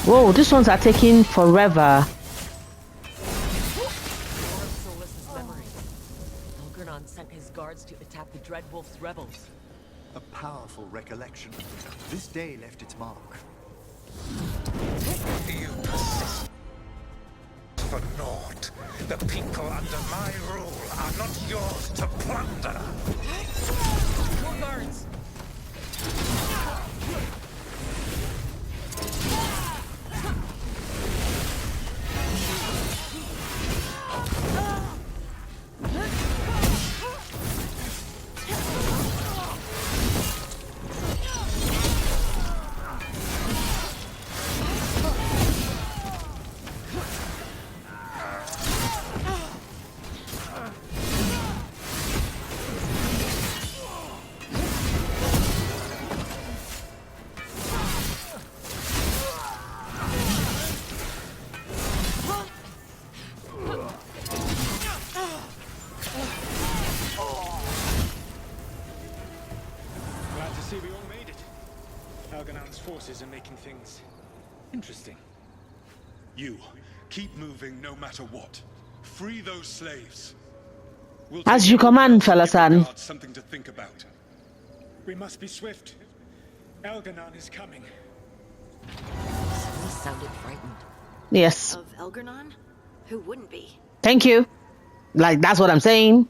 Whoa, these ones are taking forever. Solas's memory. Algernon sent his guards to attack the Dread Wolf's rebels. A powerful recollection. This day left its mark. You persist for naught. The people under my rule are not yours to plunder. More guards! Forces are making things interesting. You, keep moving no matter what. Free those slaves. We'll As you command, Falasan. Something to think about. We must be swift. Algernon is coming. He sounded frightened. Yes. Of Algernon? Who wouldn't be? Thank you. Like, that's what I'm saying.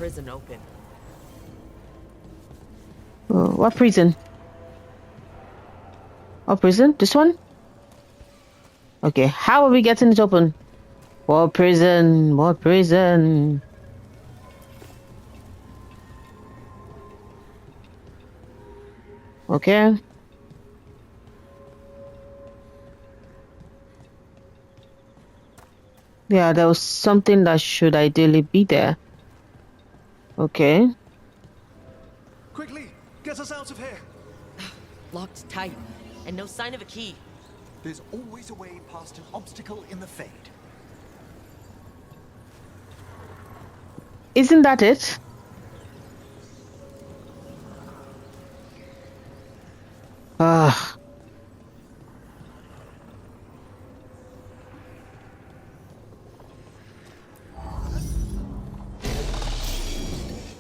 prison open. What prison? Oh, prison? This one? Okay, how are we getting it open? What prison? What prison? Okay. Yeah, there was something that should ideally be there. Okay. Quickly, get us out of here. Locked tight, and no sign of a key. There's always a way past an obstacle in the Fade. Isn't that it? Ah.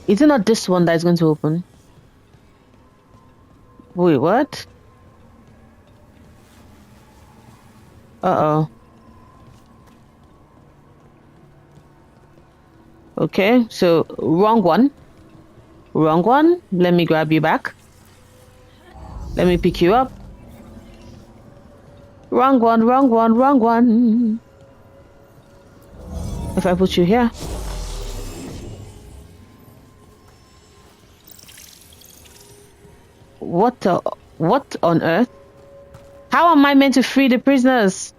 Is it not this one that's going to open? Wait, what? Uh-oh. Okay, so wrong one. Wrong one. Let me grab you back. Let me pick you up. Wrong one, wrong one, wrong one. If I put you here. What on earth? How am I meant to free the prisoners?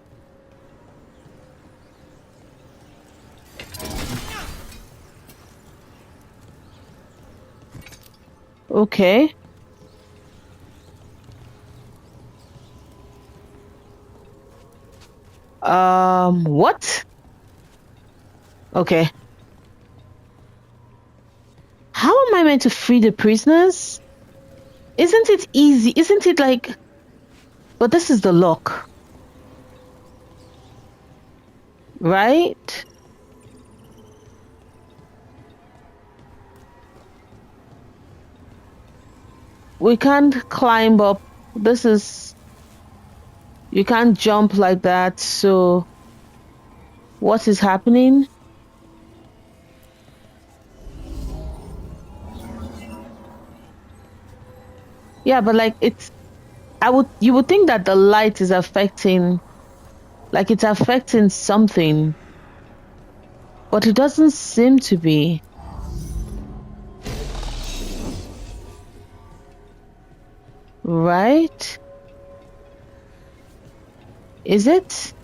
Okay. What? Okay. How am I meant to free the prisoners? Isn't it easy? Isn't it like... But this is the lock. Right? We can't climb up. This is... You can't jump like that, so... What is happening? Yeah, but like it's... You would think that the light is affecting... Like it's affecting something. But it doesn't seem to be. Right? Is it?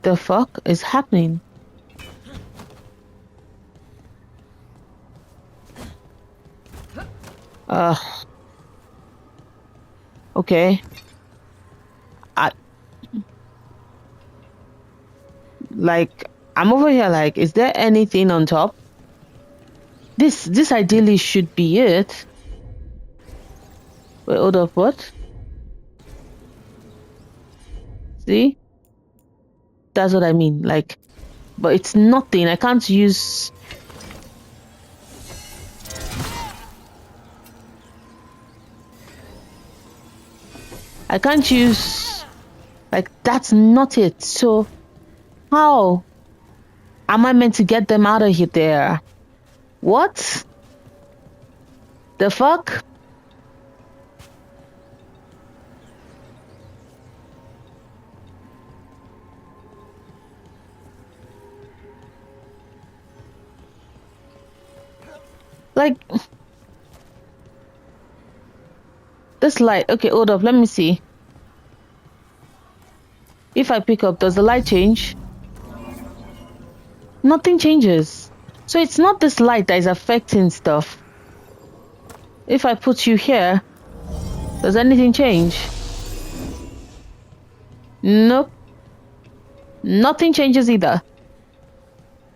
The fuck is happening? Okay. I'm over here like, is there anything on top? This ideally should be it. Wait, hold up, what? See? That's what I mean, like, but it's nothing. I can't use... I can't use... Like, that's not it. So, how am I meant to get them out of here there? What? The fuck? Like... This light, okay, hold up, let me see. If I pick up, does the light change? Nothing changes. So it's not this light that is affecting stuff. If I put you here, does anything change? Nope. Nothing changes either.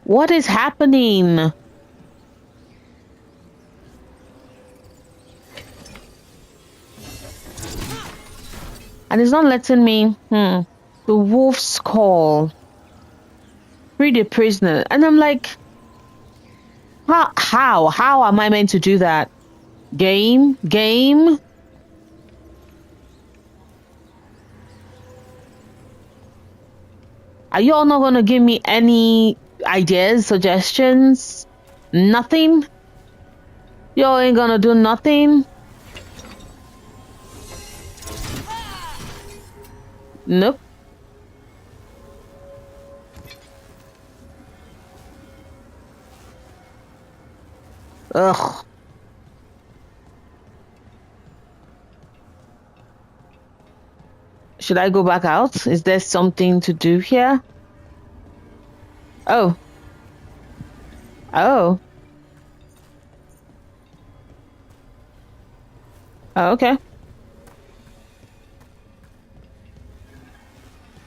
What is happening? And it's not letting me... The wolf's call. Free the prisoner. And I'm like... How am I meant to do that? Game? Are you all not gonna give me any ideas, suggestions? Nothing? Y'all ain't gonna do nothing? Nope. Ugh. Should I go back out? Is there something to do here? Oh. Oh. Oh, okay.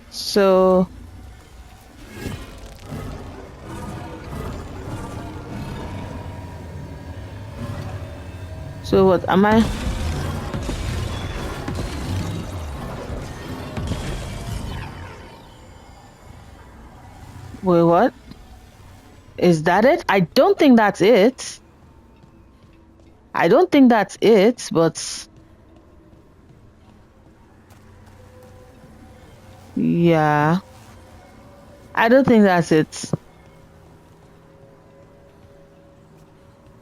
So what am I? Wait, what? Is that it? I don't think that's it. I don't think that's it, but yeah. I don't think that's it.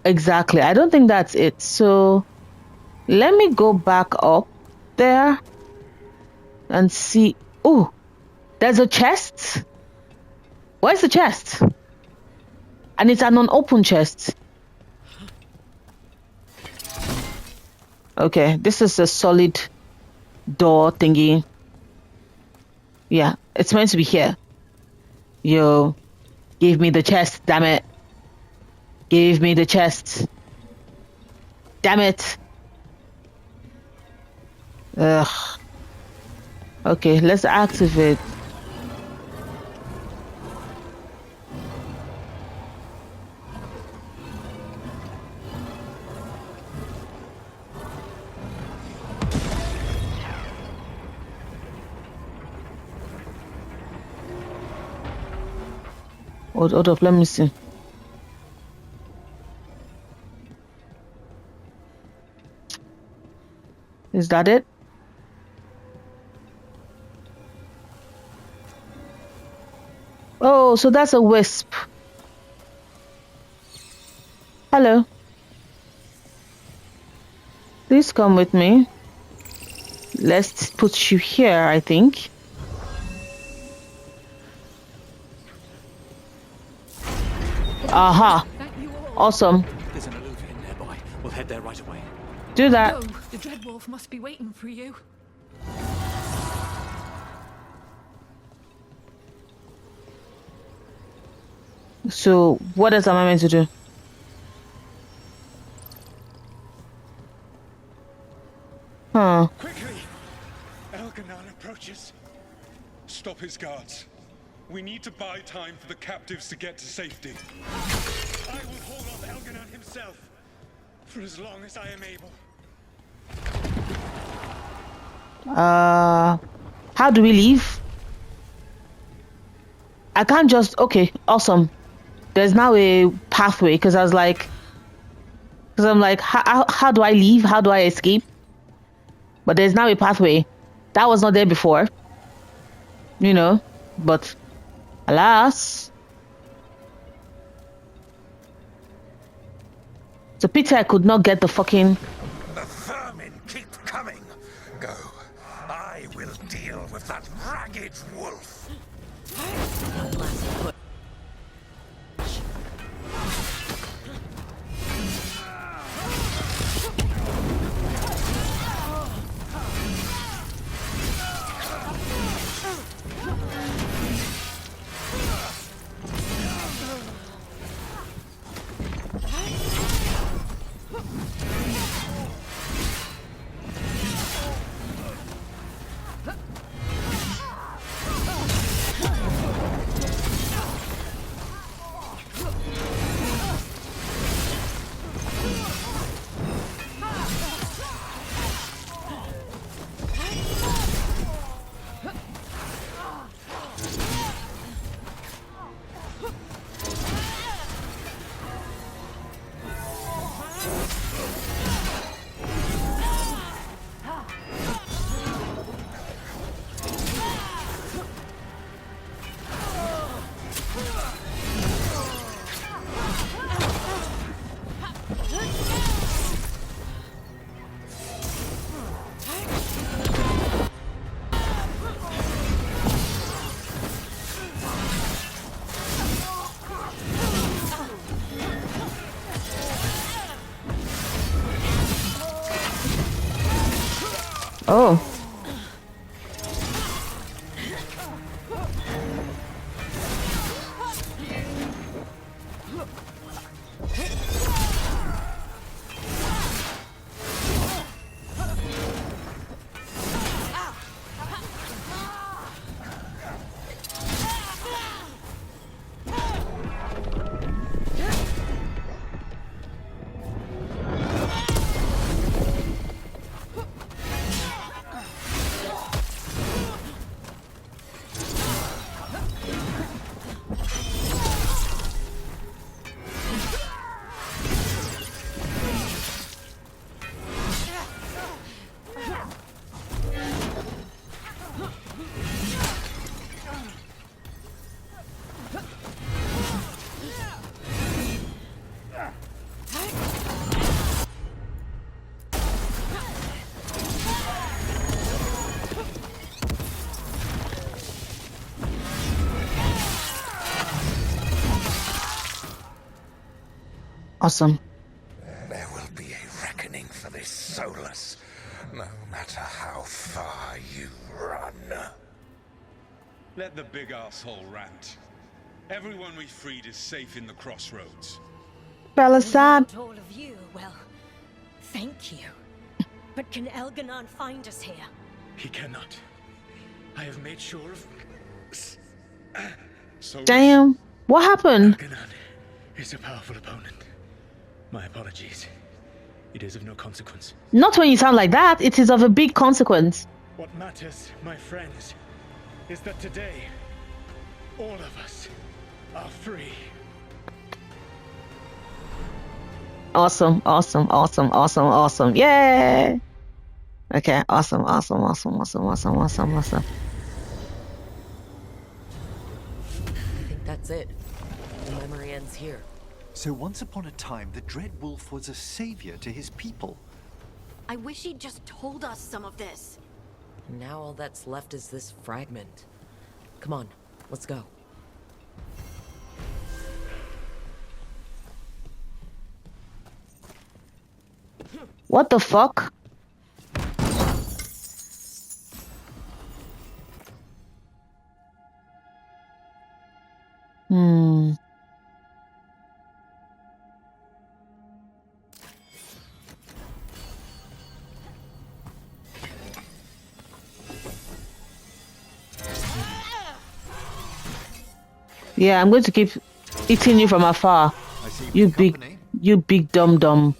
Exactly. I don't think that's it. So let me go back up there and see. Oh, there's a chest. Where's the chest? And it's an unopened chest. Okay, this is a solid door thingy. Yeah, it's meant to be here. Yo, give me the chest, damn it. Give me the chest. Damn it. Ugh. Okay, let's activate. Hold up, let me see. Is that it? Oh, so that's a wisp. Hello. Please come with me. Let's put you here, I think. Aha. Awesome. There's an illusion nearby. We'll head there right away. Do that. Go. The Dreadwolf must be waiting for you. So, what else am I meant to do? Huh. Quickly! Elganon approaches. Stop his guards. We need to buy time for the captives to get to safety. I will hold off Elganon himself for as long as I am able. How do we leave? I can't just... Okay, awesome. There's now a pathway, because I'm like, how do I leave? How do I escape? But there's now a pathway. That was not there before. You know, but alas. It's a pity I could not get the fucking... The vermin keep coming. Go. I will deal with that ragged wolf. Oh. Awesome. There will be a reckoning for this, Solas, no matter how far you run. Let the big asshole rant. Everyone we freed is safe in the crossroads. Belisad. Without all of you, well, thank you. But can Elganon find us here? He cannot. I have made sure of... Damn. What happened? Elganon is a powerful opponent. My apologies. It is of no consequence. Not when you sound like that. It is of a big consequence. What matters, my friends, is that today, all of us are free. Awesome, awesome, awesome, awesome, awesome. Yay! Okay, awesome, awesome, awesome, awesome, awesome, awesome, awesome. I think that's it. The memory ends here. So once upon a time, the Dread Wolf was a savior to his people. I wish he'd just told us some of this. And now all that's left is this fragment. Come on, let's go. What the fuck? Yeah, I'm going to keep eating you from afar. You big dum-dum.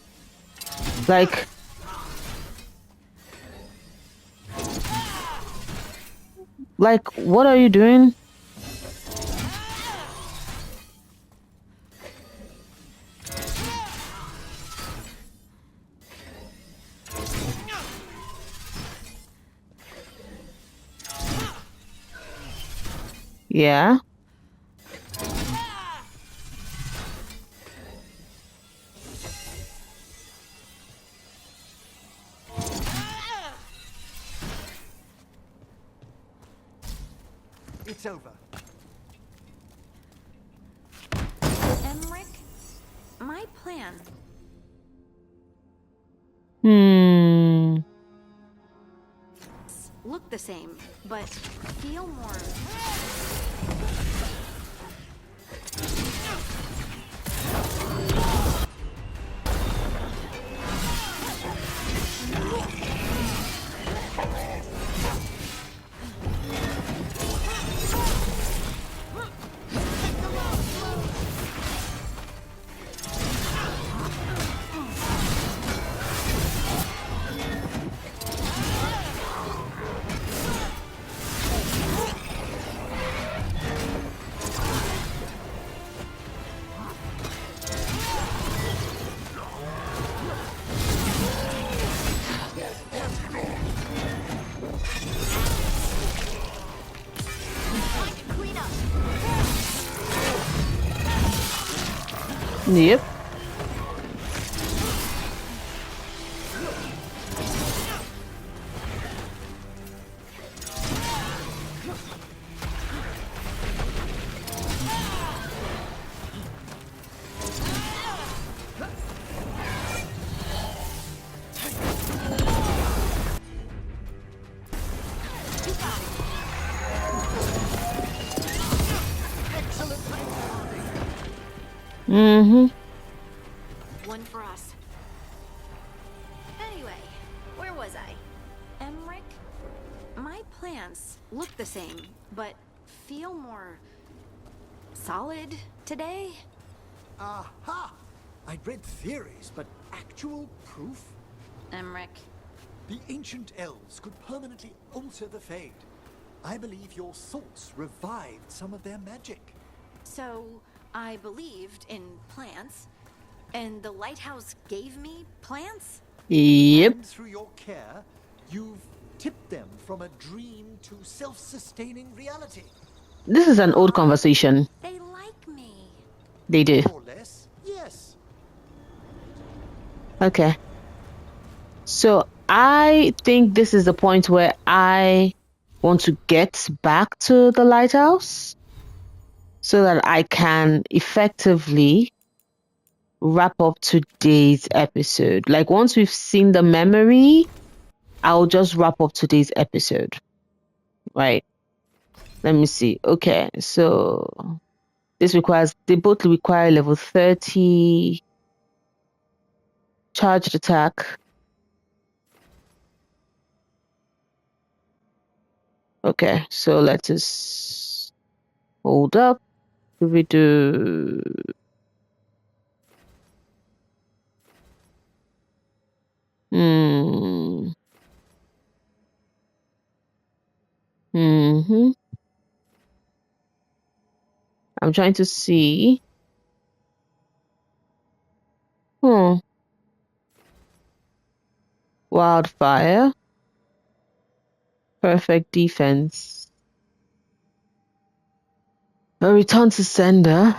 Like... Like, what are you doing? Yeah. It's over. Emmerich, my plan. Look the same, but feel more. Yep. Mm-hmm. One for us. Anyway, where was I? Emmerich? My plans look the same, but feel more solid today. Aha! I'd read theories, but actual proof? Emmerich. The ancient elves could permanently alter the Fade. I believe your thoughts revived some of their magic. So, I believed in plants, and the lighthouse gave me plants? Yep. And through your care, you've tipped them from a dream to self-sustaining reality. This is an old conversation. They like me. They do. More or less, yes. Okay. So I think this is the point where I want to get back to the lighthouse so that I can effectively wrap up today's episode. Like once we've seen the memory, I'll just wrap up today's episode. Right. Let me see. Okay. So they both require level 30 charged attack. Okay, so let us hold up. We do I'm trying to see. Wildfire. Perfect defense. A return to sender.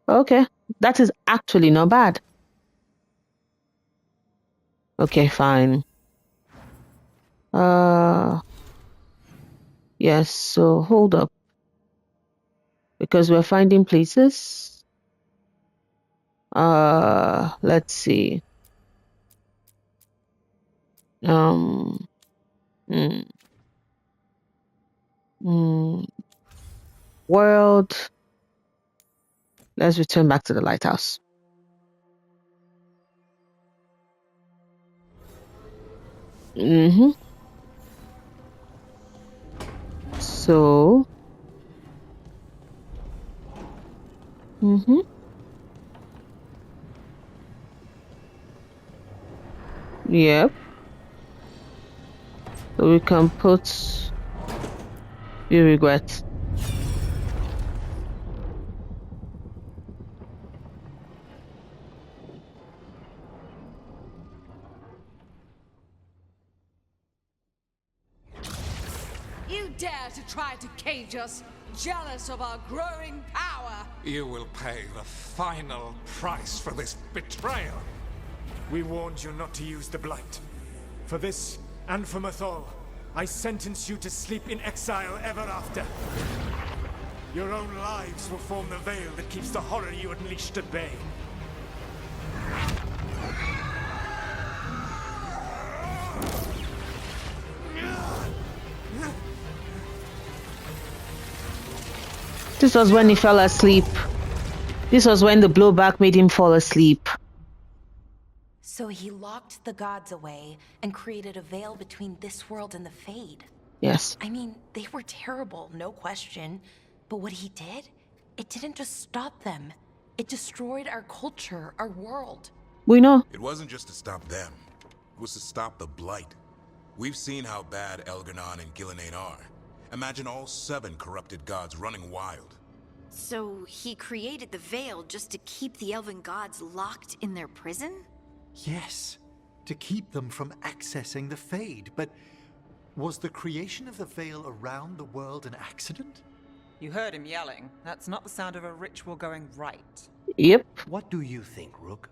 Okay, that is actually not bad. Okay, fine. Yes, so hold up. Because we're finding places. Let's see. World. Let's return back to the lighthouse. So. Yep. So we can put you regret. You dare to try to cage us, jealous of our growing power. You will pay the final price for this betrayal. We warned you not to use the Blight. For this, and for Mathol, I sentence you to sleep in exile ever after. Your own lives will form the veil that keeps the horror you unleashed at bay. This was when he fell asleep. This was when the blowback made him fall asleep. So he locked the gods away and created a veil between this world and the Fade. Yes. I mean, they were terrible, no question. But what he did, it didn't just stop them. It destroyed our culture, our world. We know. It wasn't just to stop them. It was to stop the Blight. We've seen how bad Elganon and Gillenane are. Imagine all 7 corrupted gods running wild. So he created the veil just to keep the elven gods locked in their prison? Yes, to keep them from accessing the Fade. But was the creation of the veil around the world an accident? You heard him yelling. That's not the sound of a ritual going right. Yep. What do you think, Rook?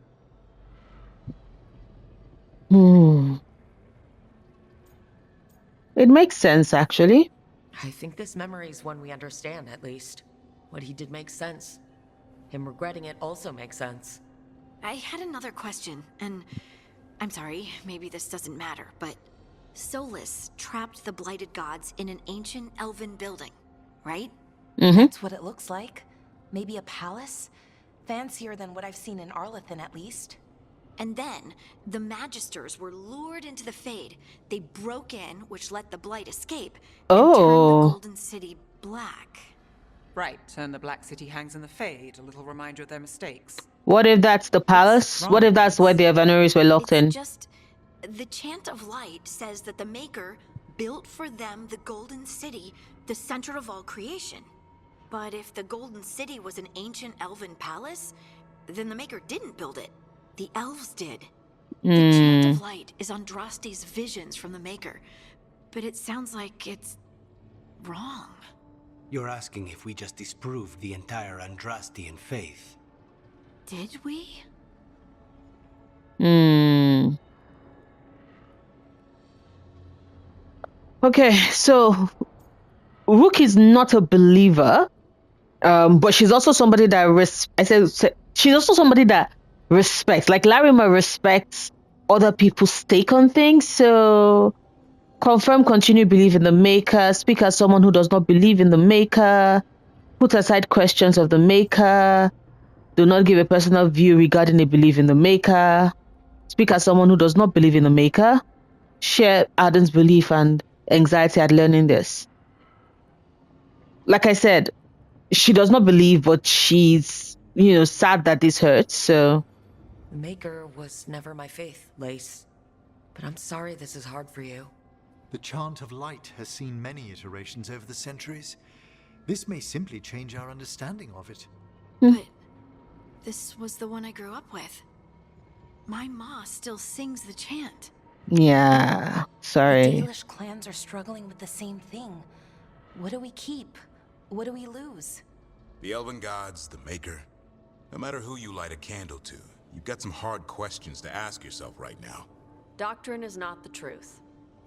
It makes sense, actually. I think this memory is one we understand, at least. What he did makes sense. Him regretting it also makes sense. I had another question, and I'm sorry, maybe this doesn't matter, but Solas trapped the blighted gods in an ancient elven building, right? That's what it looks like. Maybe a palace? Fancier than what I've seen in Arlethan, at least. And then, the Magisters were lured into the Fade. They broke in, which let the Blight escape, and turned the Golden City black. Right, and the Black City hangs in the Fade, a little reminder of their mistakes. What if that's the palace? What if that's where the Evanuris were locked in? The Chant of Light says that the Maker built for them the Golden City, the center of all creation. But if the Golden City was an ancient elven palace, then the Maker didn't build it. The elves did. The Chant of Light is Andraste's visions from the Maker, but it sounds like it's wrong. You're asking if we just disproved the entire Andrastian faith. Did we? Okay, so Rook is not a believer, but she's also somebody that she's also somebody that respects. Like Larima respects other people's take on things. So confirm, continue, believe in the Maker. Speak as someone who does not believe in the Maker. Put aside questions of the Maker. Do not give a personal view regarding a belief in the Maker. Speak as someone who does not believe in the Maker. Share Arden's belief and anxiety at learning this. Like I said, she does not believe, but she's, sad that this hurts, so... The Maker was never my faith, Lace. But I'm sorry this is hard for you. The Chant of Light has seen many iterations over the centuries. This may simply change our understanding of it. But this was the one I grew up with. My ma still sings the chant. Yeah, sorry. The Dalish clans are struggling with the same thing. What do we keep? What do we lose? The Elven Gods, the Maker. No matter who you light a candle to, you've got some hard questions to ask yourself right now. Doctrine is not the truth.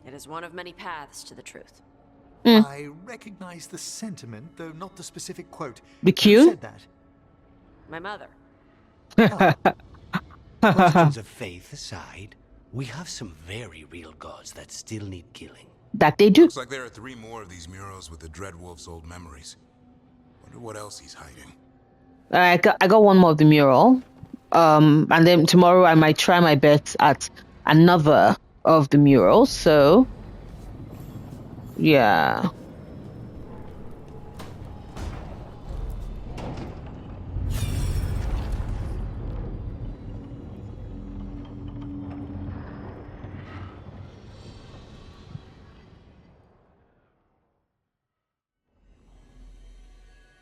It is one of many paths to the truth. I recognize the sentiment, though not the specific quote. The Who Q? said that? My mother. Questions of faith aside, we have some very real gods that still need killing. That they do. Looks like there are 3 more of these murals with the Dreadwolf's old memories. Wonder what else he's hiding. I got one more of the mural. And then tomorrow I might try my best at another of the murals, so... Yeah.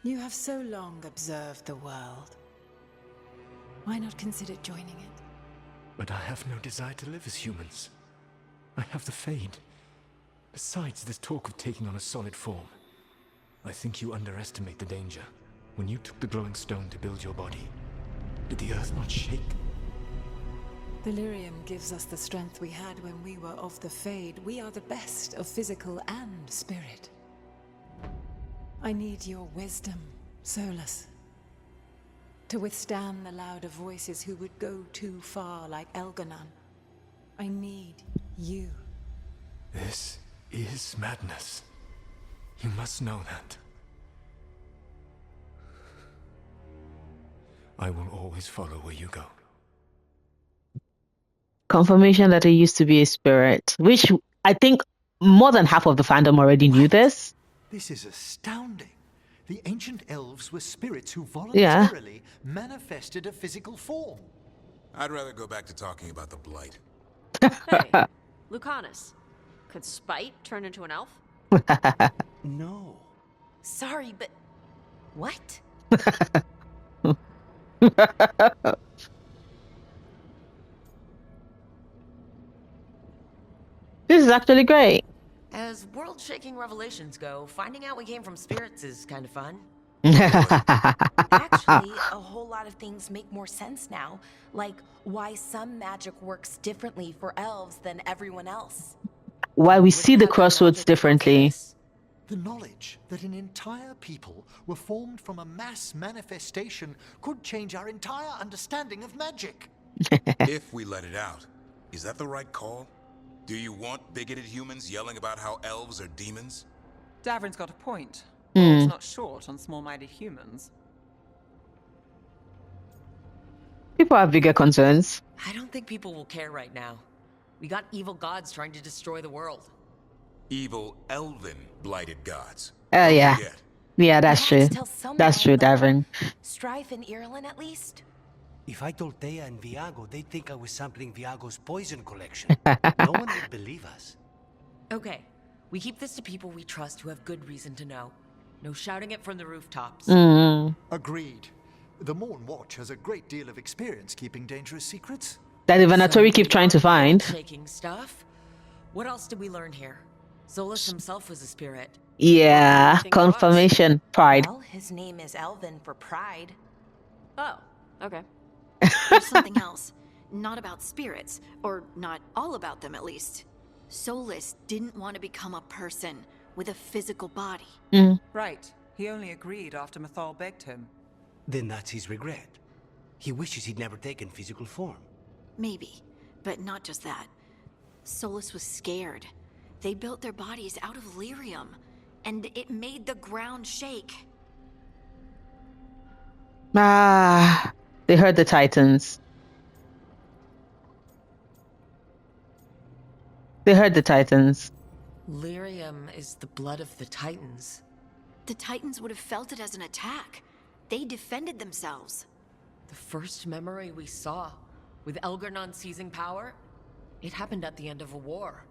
You have so long observed the world. Why not consider joining it? But I have no desire to live as humans. I have the Fade. Besides, this talk of taking on a solid form. I think you underestimate the danger. When you took the glowing stone to build your body, did the earth not shake? Delirium gives us the strength we had when we were of the Fade. We are the best of physical and spirit. I need your wisdom, Solas. To withstand the louder voices who would go too far like Elganon. I need you. This is madness. You must know that. I will always follow where you go. Confirmation that it used to be a spirit, which I think more than half of the fandom already knew this. This is astounding. The ancient elves were spirits who voluntarily manifested a physical form. I'd rather go back to talking about the Blight. Hey, Lucanus. Could Spite turn into an elf? No. Sorry, but... What? This is actually great. As world-shaking revelations go, finding out we came from spirits is kind of fun. Actually, a whole lot of things make more sense now. Like why some magic works differently for elves than everyone else. Why we see the crossroads differently. The knowledge that an entire people were formed from a mass manifestation could change our entire understanding of magic. If we let it out, is that the right call? Do you want bigoted humans yelling about how elves are demons? Davrin's got a point. World's not short on small-minded humans. People have bigger concerns. I don't think people will care right now. We got evil gods trying to destroy the world. Evil elven blighted gods. Yeah. Yeah, that's true. That's true, Davin. Strife in Ireland, at least? If I told Thea and Viago, they'd think I was sampling Viago's poison collection. No one would believe us. Okay, we keep this to people we trust who have good reason to know. No shouting it from the rooftops. Agreed. The Morn Watch has a great deal of experience keeping dangerous secrets. That the Venatori keep trying to find. Shaking stuff. What else did we learn here? Solas himself was a spirit. Yeah, confirmation. Pride. Well, his name is Elven for pride. Oh, okay. There's something else. Not about spirits, or not all about them at least. Solas didn't want to become a person with a physical body. Right. He only agreed after Mathal begged him. Then that's his regret. He wishes he'd never taken physical form. Maybe, but not just that. Solas was scared. They built their bodies out of lyrium, and it made the ground shake. They heard the Titans. They heard the Titans. Lyrium is the blood of the Titans. The Titans would have felt it as an attack. They defended themselves. The first memory we saw, with Elgarnon seizing power, it happened at the end of a war.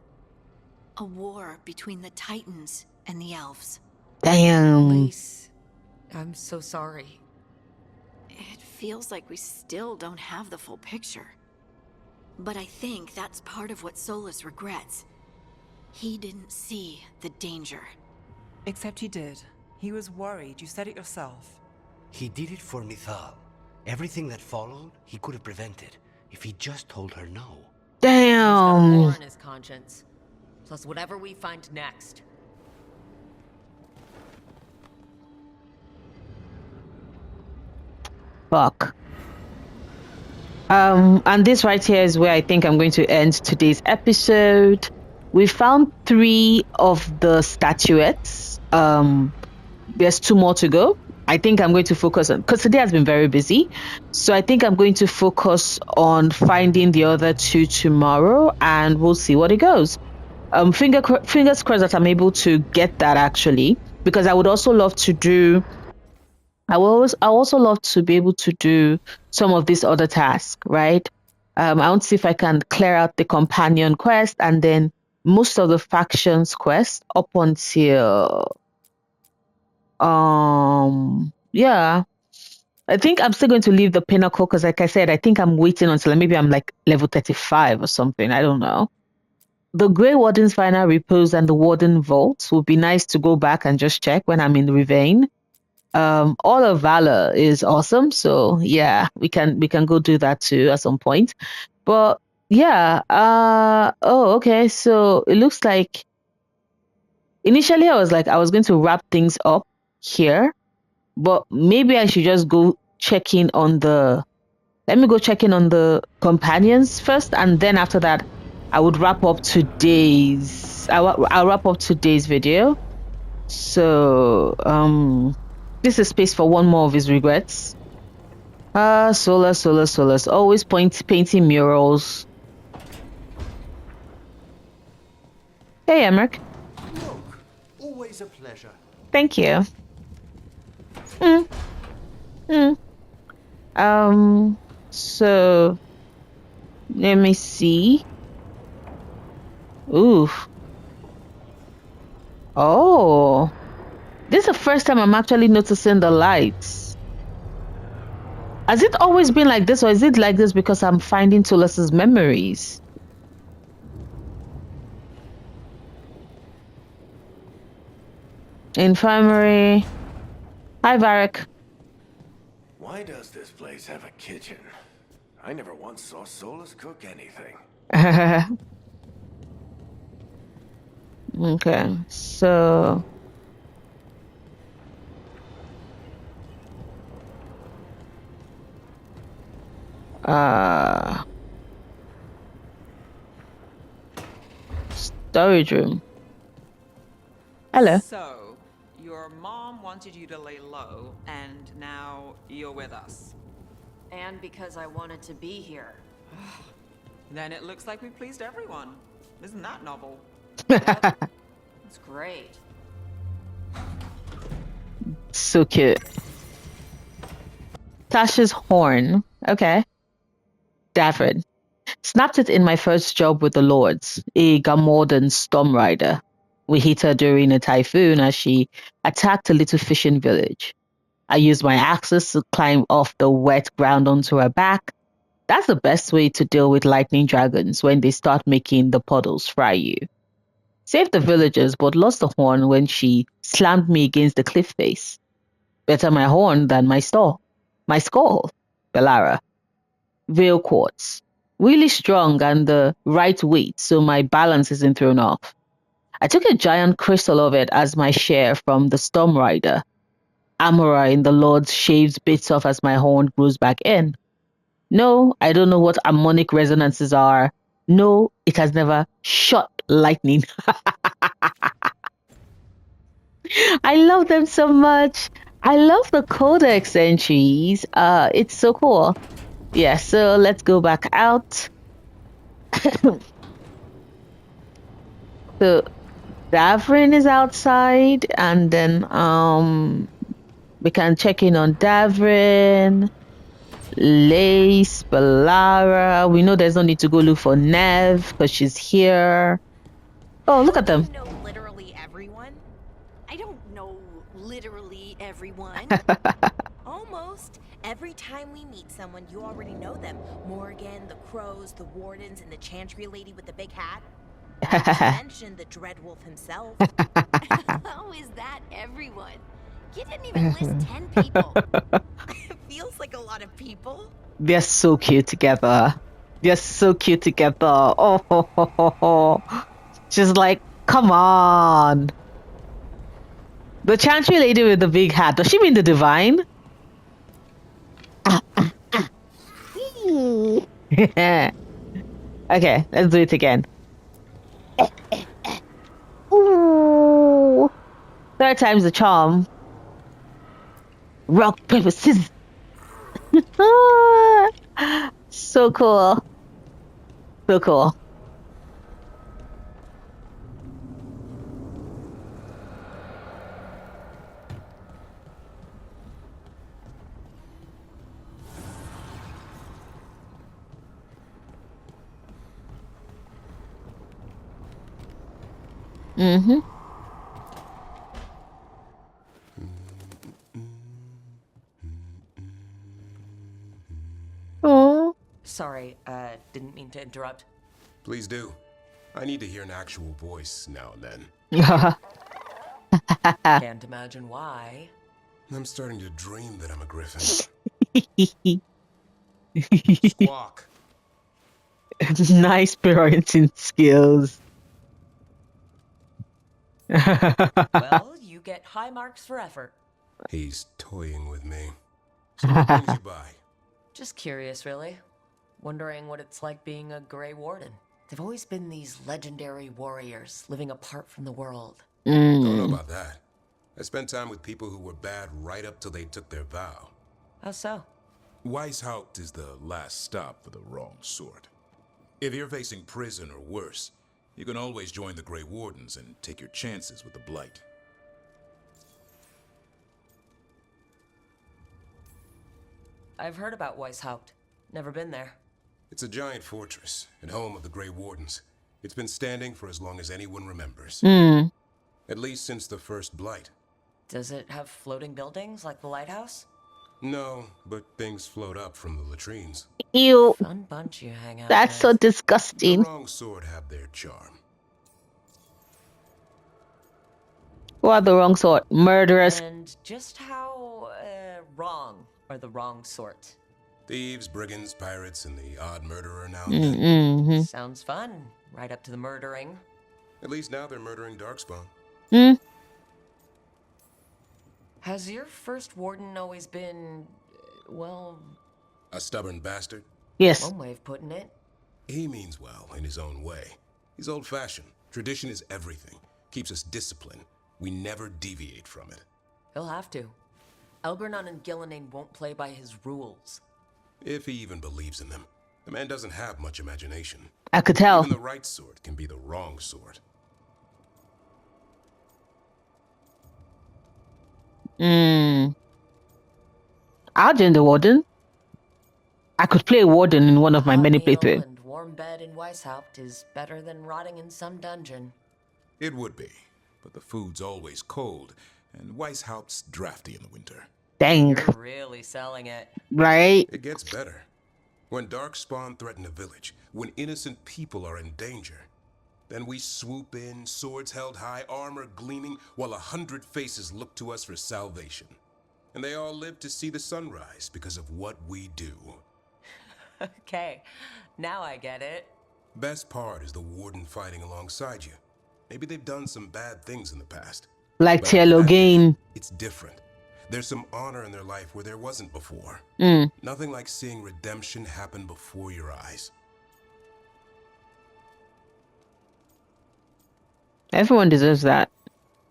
A war between the Titans and the elves. Damn. Lise, I'm so sorry. It feels like we still don't have the full picture. But I think that's part of what Solas regrets. He didn't see the danger. Except he did. He was worried. You said it yourself. He did it for Mithal. Everything that followed, he could have prevented if he just told her no. Damn. He's got war on his conscience. Plus whatever we find next. Fuck. And this right here is where I think I'm going to end today's episode. We found 3 of the statuettes. There's 2 more to go. I think I'm going to focus on, because today has been very busy, so I think I'm going to focus on finding the other 2 tomorrow, and we'll see what it goes. Fingers crossed that I'm able to get that, actually, because I would also love to do. I also love to be able to do some of these other tasks, right? I want to see if I can clear out the companion quest and then most of the factions quest up until yeah. I think I'm still going to leave the pinnacle because, like I said, I think I'm waiting until maybe I'm like level 35 or something. I don't know. The Grey Warden's final repose and the Warden Vault would be nice to go back and just check when I'm in Rivain. All of Valor is awesome, so yeah, we can go do that too at some point. But yeah, okay, so it looks like initially I was going to wrap things up here, but maybe I should just go check in on the companions first, and then after that I would wrap up today's I'll wrap up today's video. So this is space for one more of his regrets. Solas. Always painting murals. Hey, Emmerich. Look, always a pleasure. Thank you. So let me see. Oof. Oh. This is the first time I'm actually noticing the lights. Has it always been like this, or is it like this because I'm finding Solas's memories? Infirmary. Hi, Varric. Why does this place have a kitchen? I never once saw Solas cook anything. Okay, so Storage room. Hello. So, your mom wanted you to lay low, and now you're with us. And because I wanted to be here. Then it looks like we pleased everyone. Isn't that novel? It's great. So cute. Tasha's horn. Okay. Davrin. Snapped it in my first job with the Lords, a Gamordan storm rider. We hit her during a typhoon as she attacked a little fishing village. I used my axes to climb off the wet ground onto her back. That's the best way to deal with lightning dragons when they start making the puddles fry you. Saved the villagers, but lost the horn when she slammed me against the cliff face. Better my horn than my skull. Bellara. Veil quartz. Really strong and the right weight, so my balance isn't thrown off. I took a giant crystal of it as my share from the Storm Rider. Amora in the Lord shaves bits off as my horn grows back in. No, I don't know what harmonic resonances are. No, it has never shot lightning. I love them so much. I love the codex entries. It's so cool. Yeah, so let's go back out. So Davrin is outside, and then we can check in on Davrin, Lace, Bellara. We know there's no need to go look for Nev because she's here. Oh, look at them. I know literally everyone. I don't know literally everyone. Almost. Every time we meet someone, you already know them. Morgan, the Crows, the Wardens, and the Chantry lady with the big hat. Not to mention the Dreadwolf himself. How is that everyone? You didn't even list 10 people. It feels like a lot of people. They're so cute together. They're so cute together. Oh, ho, ho, ho, ho. She's like, come on. The Chantry lady with the big hat. Does she mean the Divine? Okay, let's do it again. Ooh. Third time's the charm. Rock, paper, scissors. So cool. So cool. Mm-hmm. Oh. Sorry, didn't mean to interrupt. Please do. I need to hear an actual voice now and then. Can't imagine why. I'm starting to dream that I'm a griffin. Squawk. Nice parenting skills. Well, you get high marks for effort. He's toying with me. So what brings you by? Just curious, really. Wondering what it's like being a Grey Warden. They've always been these legendary warriors living apart from the world. Don't know about that. I spent time with people who were bad right up till they took their vow. How so? Weishaupt is the last stop for the wrong sort. If you're facing prison or worse, you can always join the Grey Wardens and take your chances with the Blight. I've heard about Weishaupt. Never been there. It's a giant fortress and home of the Grey Wardens. It's been standing for as long as anyone remembers. At least since the first Blight. Does it have floating buildings like the lighthouse? No, but things float up from the latrines. Ew. Fun bunch you hang out That's with. so disgusting. The wrong sort have their charm. Who are the wrong sort? Murderers. And just how wrong are the wrong sort? Thieves, brigands, pirates, and the odd murderer now and then. Sounds fun. Right up to the murdering. At least now they're murdering Darkspawn. Has your first warden always been, well... A stubborn bastard? Yes. One way of putting it. He means well in his own way. He's old-fashioned. Tradition is everything. Keeps us disciplined. We never deviate from it. He'll have to. Elbernon and Gillenane won't play by his rules. If he even believes in them. The man doesn't have much imagination. I could tell. Even the right sort can be the wrong sort. I'll join the Warden. I could play Warden in one of my many playthroughs. And warm bed in Weishaupt is better than rotting in some dungeon. It would be, but the food's always cold, and Weishaupt's drafty in the winter. Dang. You're really selling it. Right? It gets better. When Darkspawn threaten a village, when innocent people are in danger, then we swoop in, swords held high, armor gleaming, while 100 faces look to us for salvation. And they all live to see the sunrise because of what we do. Okay, now I get it. Best part is the Warden fighting alongside you. Maybe they've done some bad things in the past. Like Teologain. It's different. There's some honor in their life where there wasn't before. Nothing like seeing redemption happen before your eyes. Everyone deserves that.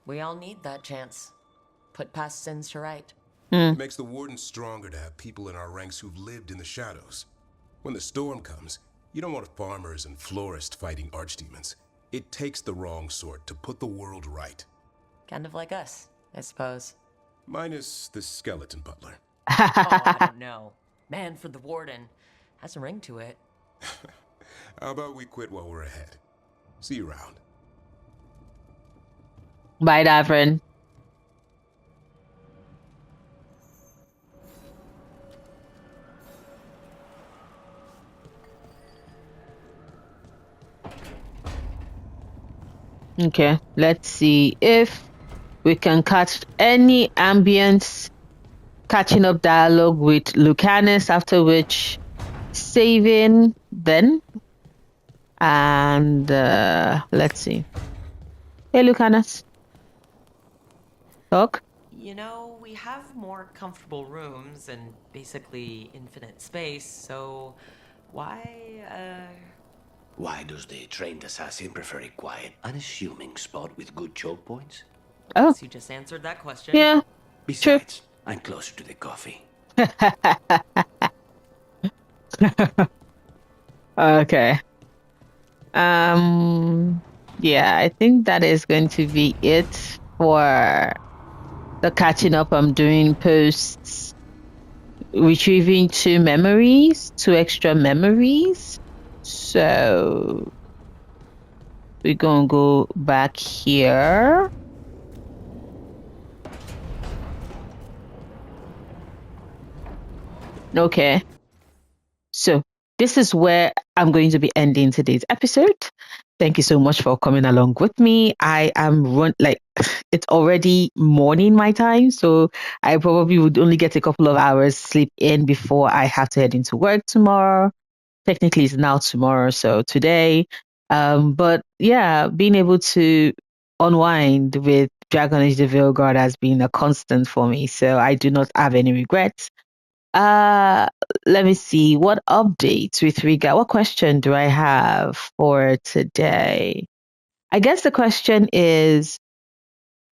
We all need that chance. Put past sins to right. It makes the Warden stronger to have people in our ranks who've lived in the shadows. When the storm comes, you don't want farmers and florists fighting archdemons. It takes the wrong sort to put the world right. Kind of like us, I suppose. Minus the skeleton butler. Oh, I don't know. Man for the Warden. Has a ring to it. How about we quit while we're ahead? See you around. Bye, Davrin. Okay, let's see if we can catch any ambience catching up dialogue with Lucanus, after which saving then. And let's see. Hey, Lucanus. Talk? You know, we have more comfortable rooms and basically infinite space, so why, Why does the trained assassin prefer a quiet, unassuming spot with good choke points? Oh. You just answered that question. Yeah. Besides, I'm closer to the coffee. Okay. Yeah, I think that is going to be it for the catching up I'm doing posts. Retrieving 2 extra memories. So we're gonna go back here. Okay. So this is where I'm going to be ending today's episode. Thank you so much for coming along with me. I am it's already morning my time, so I probably would only get a couple of hours sleep in before I have to head into work tomorrow. Technically it's now tomorrow, so today. But yeah, being able to unwind with Dragon Age the Veilguard has been a constant for me, so I do not have any regrets. Let me see what updates with regard. What question do I have for today? I guess the question is,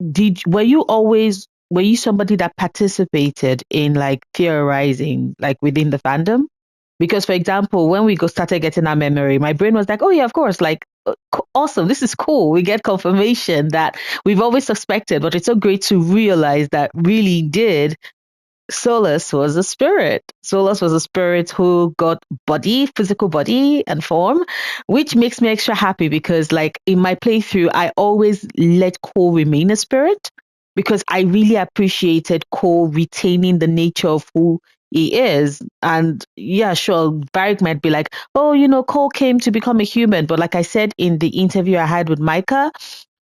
were you somebody that participated in like theorizing like within the fandom? Because for example, when we started getting our memory, my brain was like, oh yeah, of course, like awesome, this is cool. We get confirmation that we've always suspected, but it's so great to realize that really did. Solas was a spirit. Solas was a spirit who got physical body and form, which makes me extra happy because like in my playthrough, I always let Cole remain a spirit because I really appreciated Cole retaining the nature of who he is. And yeah, sure, Varric might be like, oh, Cole came to become a human. But like I said in the interview I had with Micah,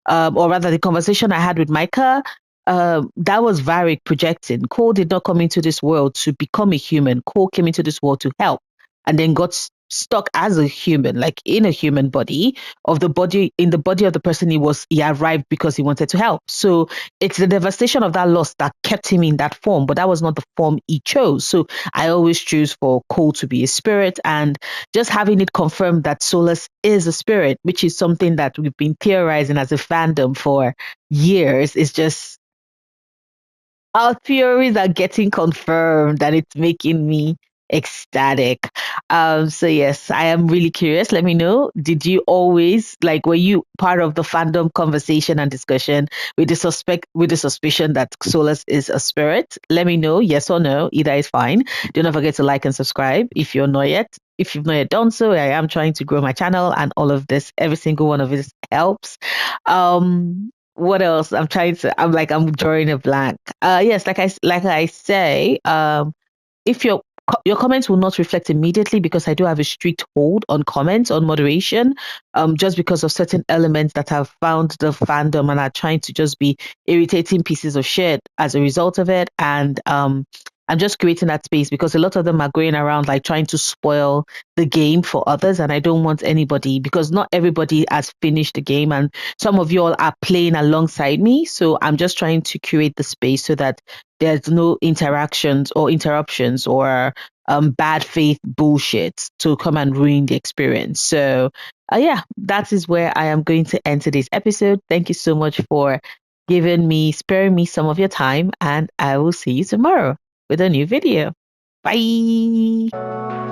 or rather the conversation I had with Micah, that was Varric projecting. Cole did not come into this world to become a human. Cole came into this world to help and then got stuck as a human, like in a human body of the body, in the body of the person he arrived because he wanted to help. So it's the devastation of that loss that kept him in that form, but that was not the form he chose. So I always choose for Cole to be a spirit, and just having it confirmed that Solas is a spirit, which is something that we've been theorizing as a fandom for years, is just, our theories are getting confirmed and it's making me ecstatic. So yes, I am really curious. Let me know. Did you always, like, were you part of the fandom conversation and discussion with the suspicion that Solus is a spirit? Let me know, yes or no. Either is fine. Do not forget to like and subscribe if you're not yet. If you've not yet done so, I am trying to grow my channel, and all of this, every single one of this helps. What else? I'm drawing a blank. Yes, like I say, if your comments will not reflect immediately, because I do have a strict hold on comments on moderation, just because of certain elements that have found the fandom and are trying to just be irritating pieces of shit as a result of it. And I'm just creating that space because a lot of them are going around like trying to spoil the game for others, and I don't want anybody, because not everybody has finished the game, and some of you all are playing alongside me. So I'm just trying to curate the space so that there's no interactions or interruptions or bad faith bullshit to come and ruin the experience. So yeah, that is where I am going to end today's episode. Thank you so much for sparing me some of your time, and I will see you tomorrow with a new video. Bye.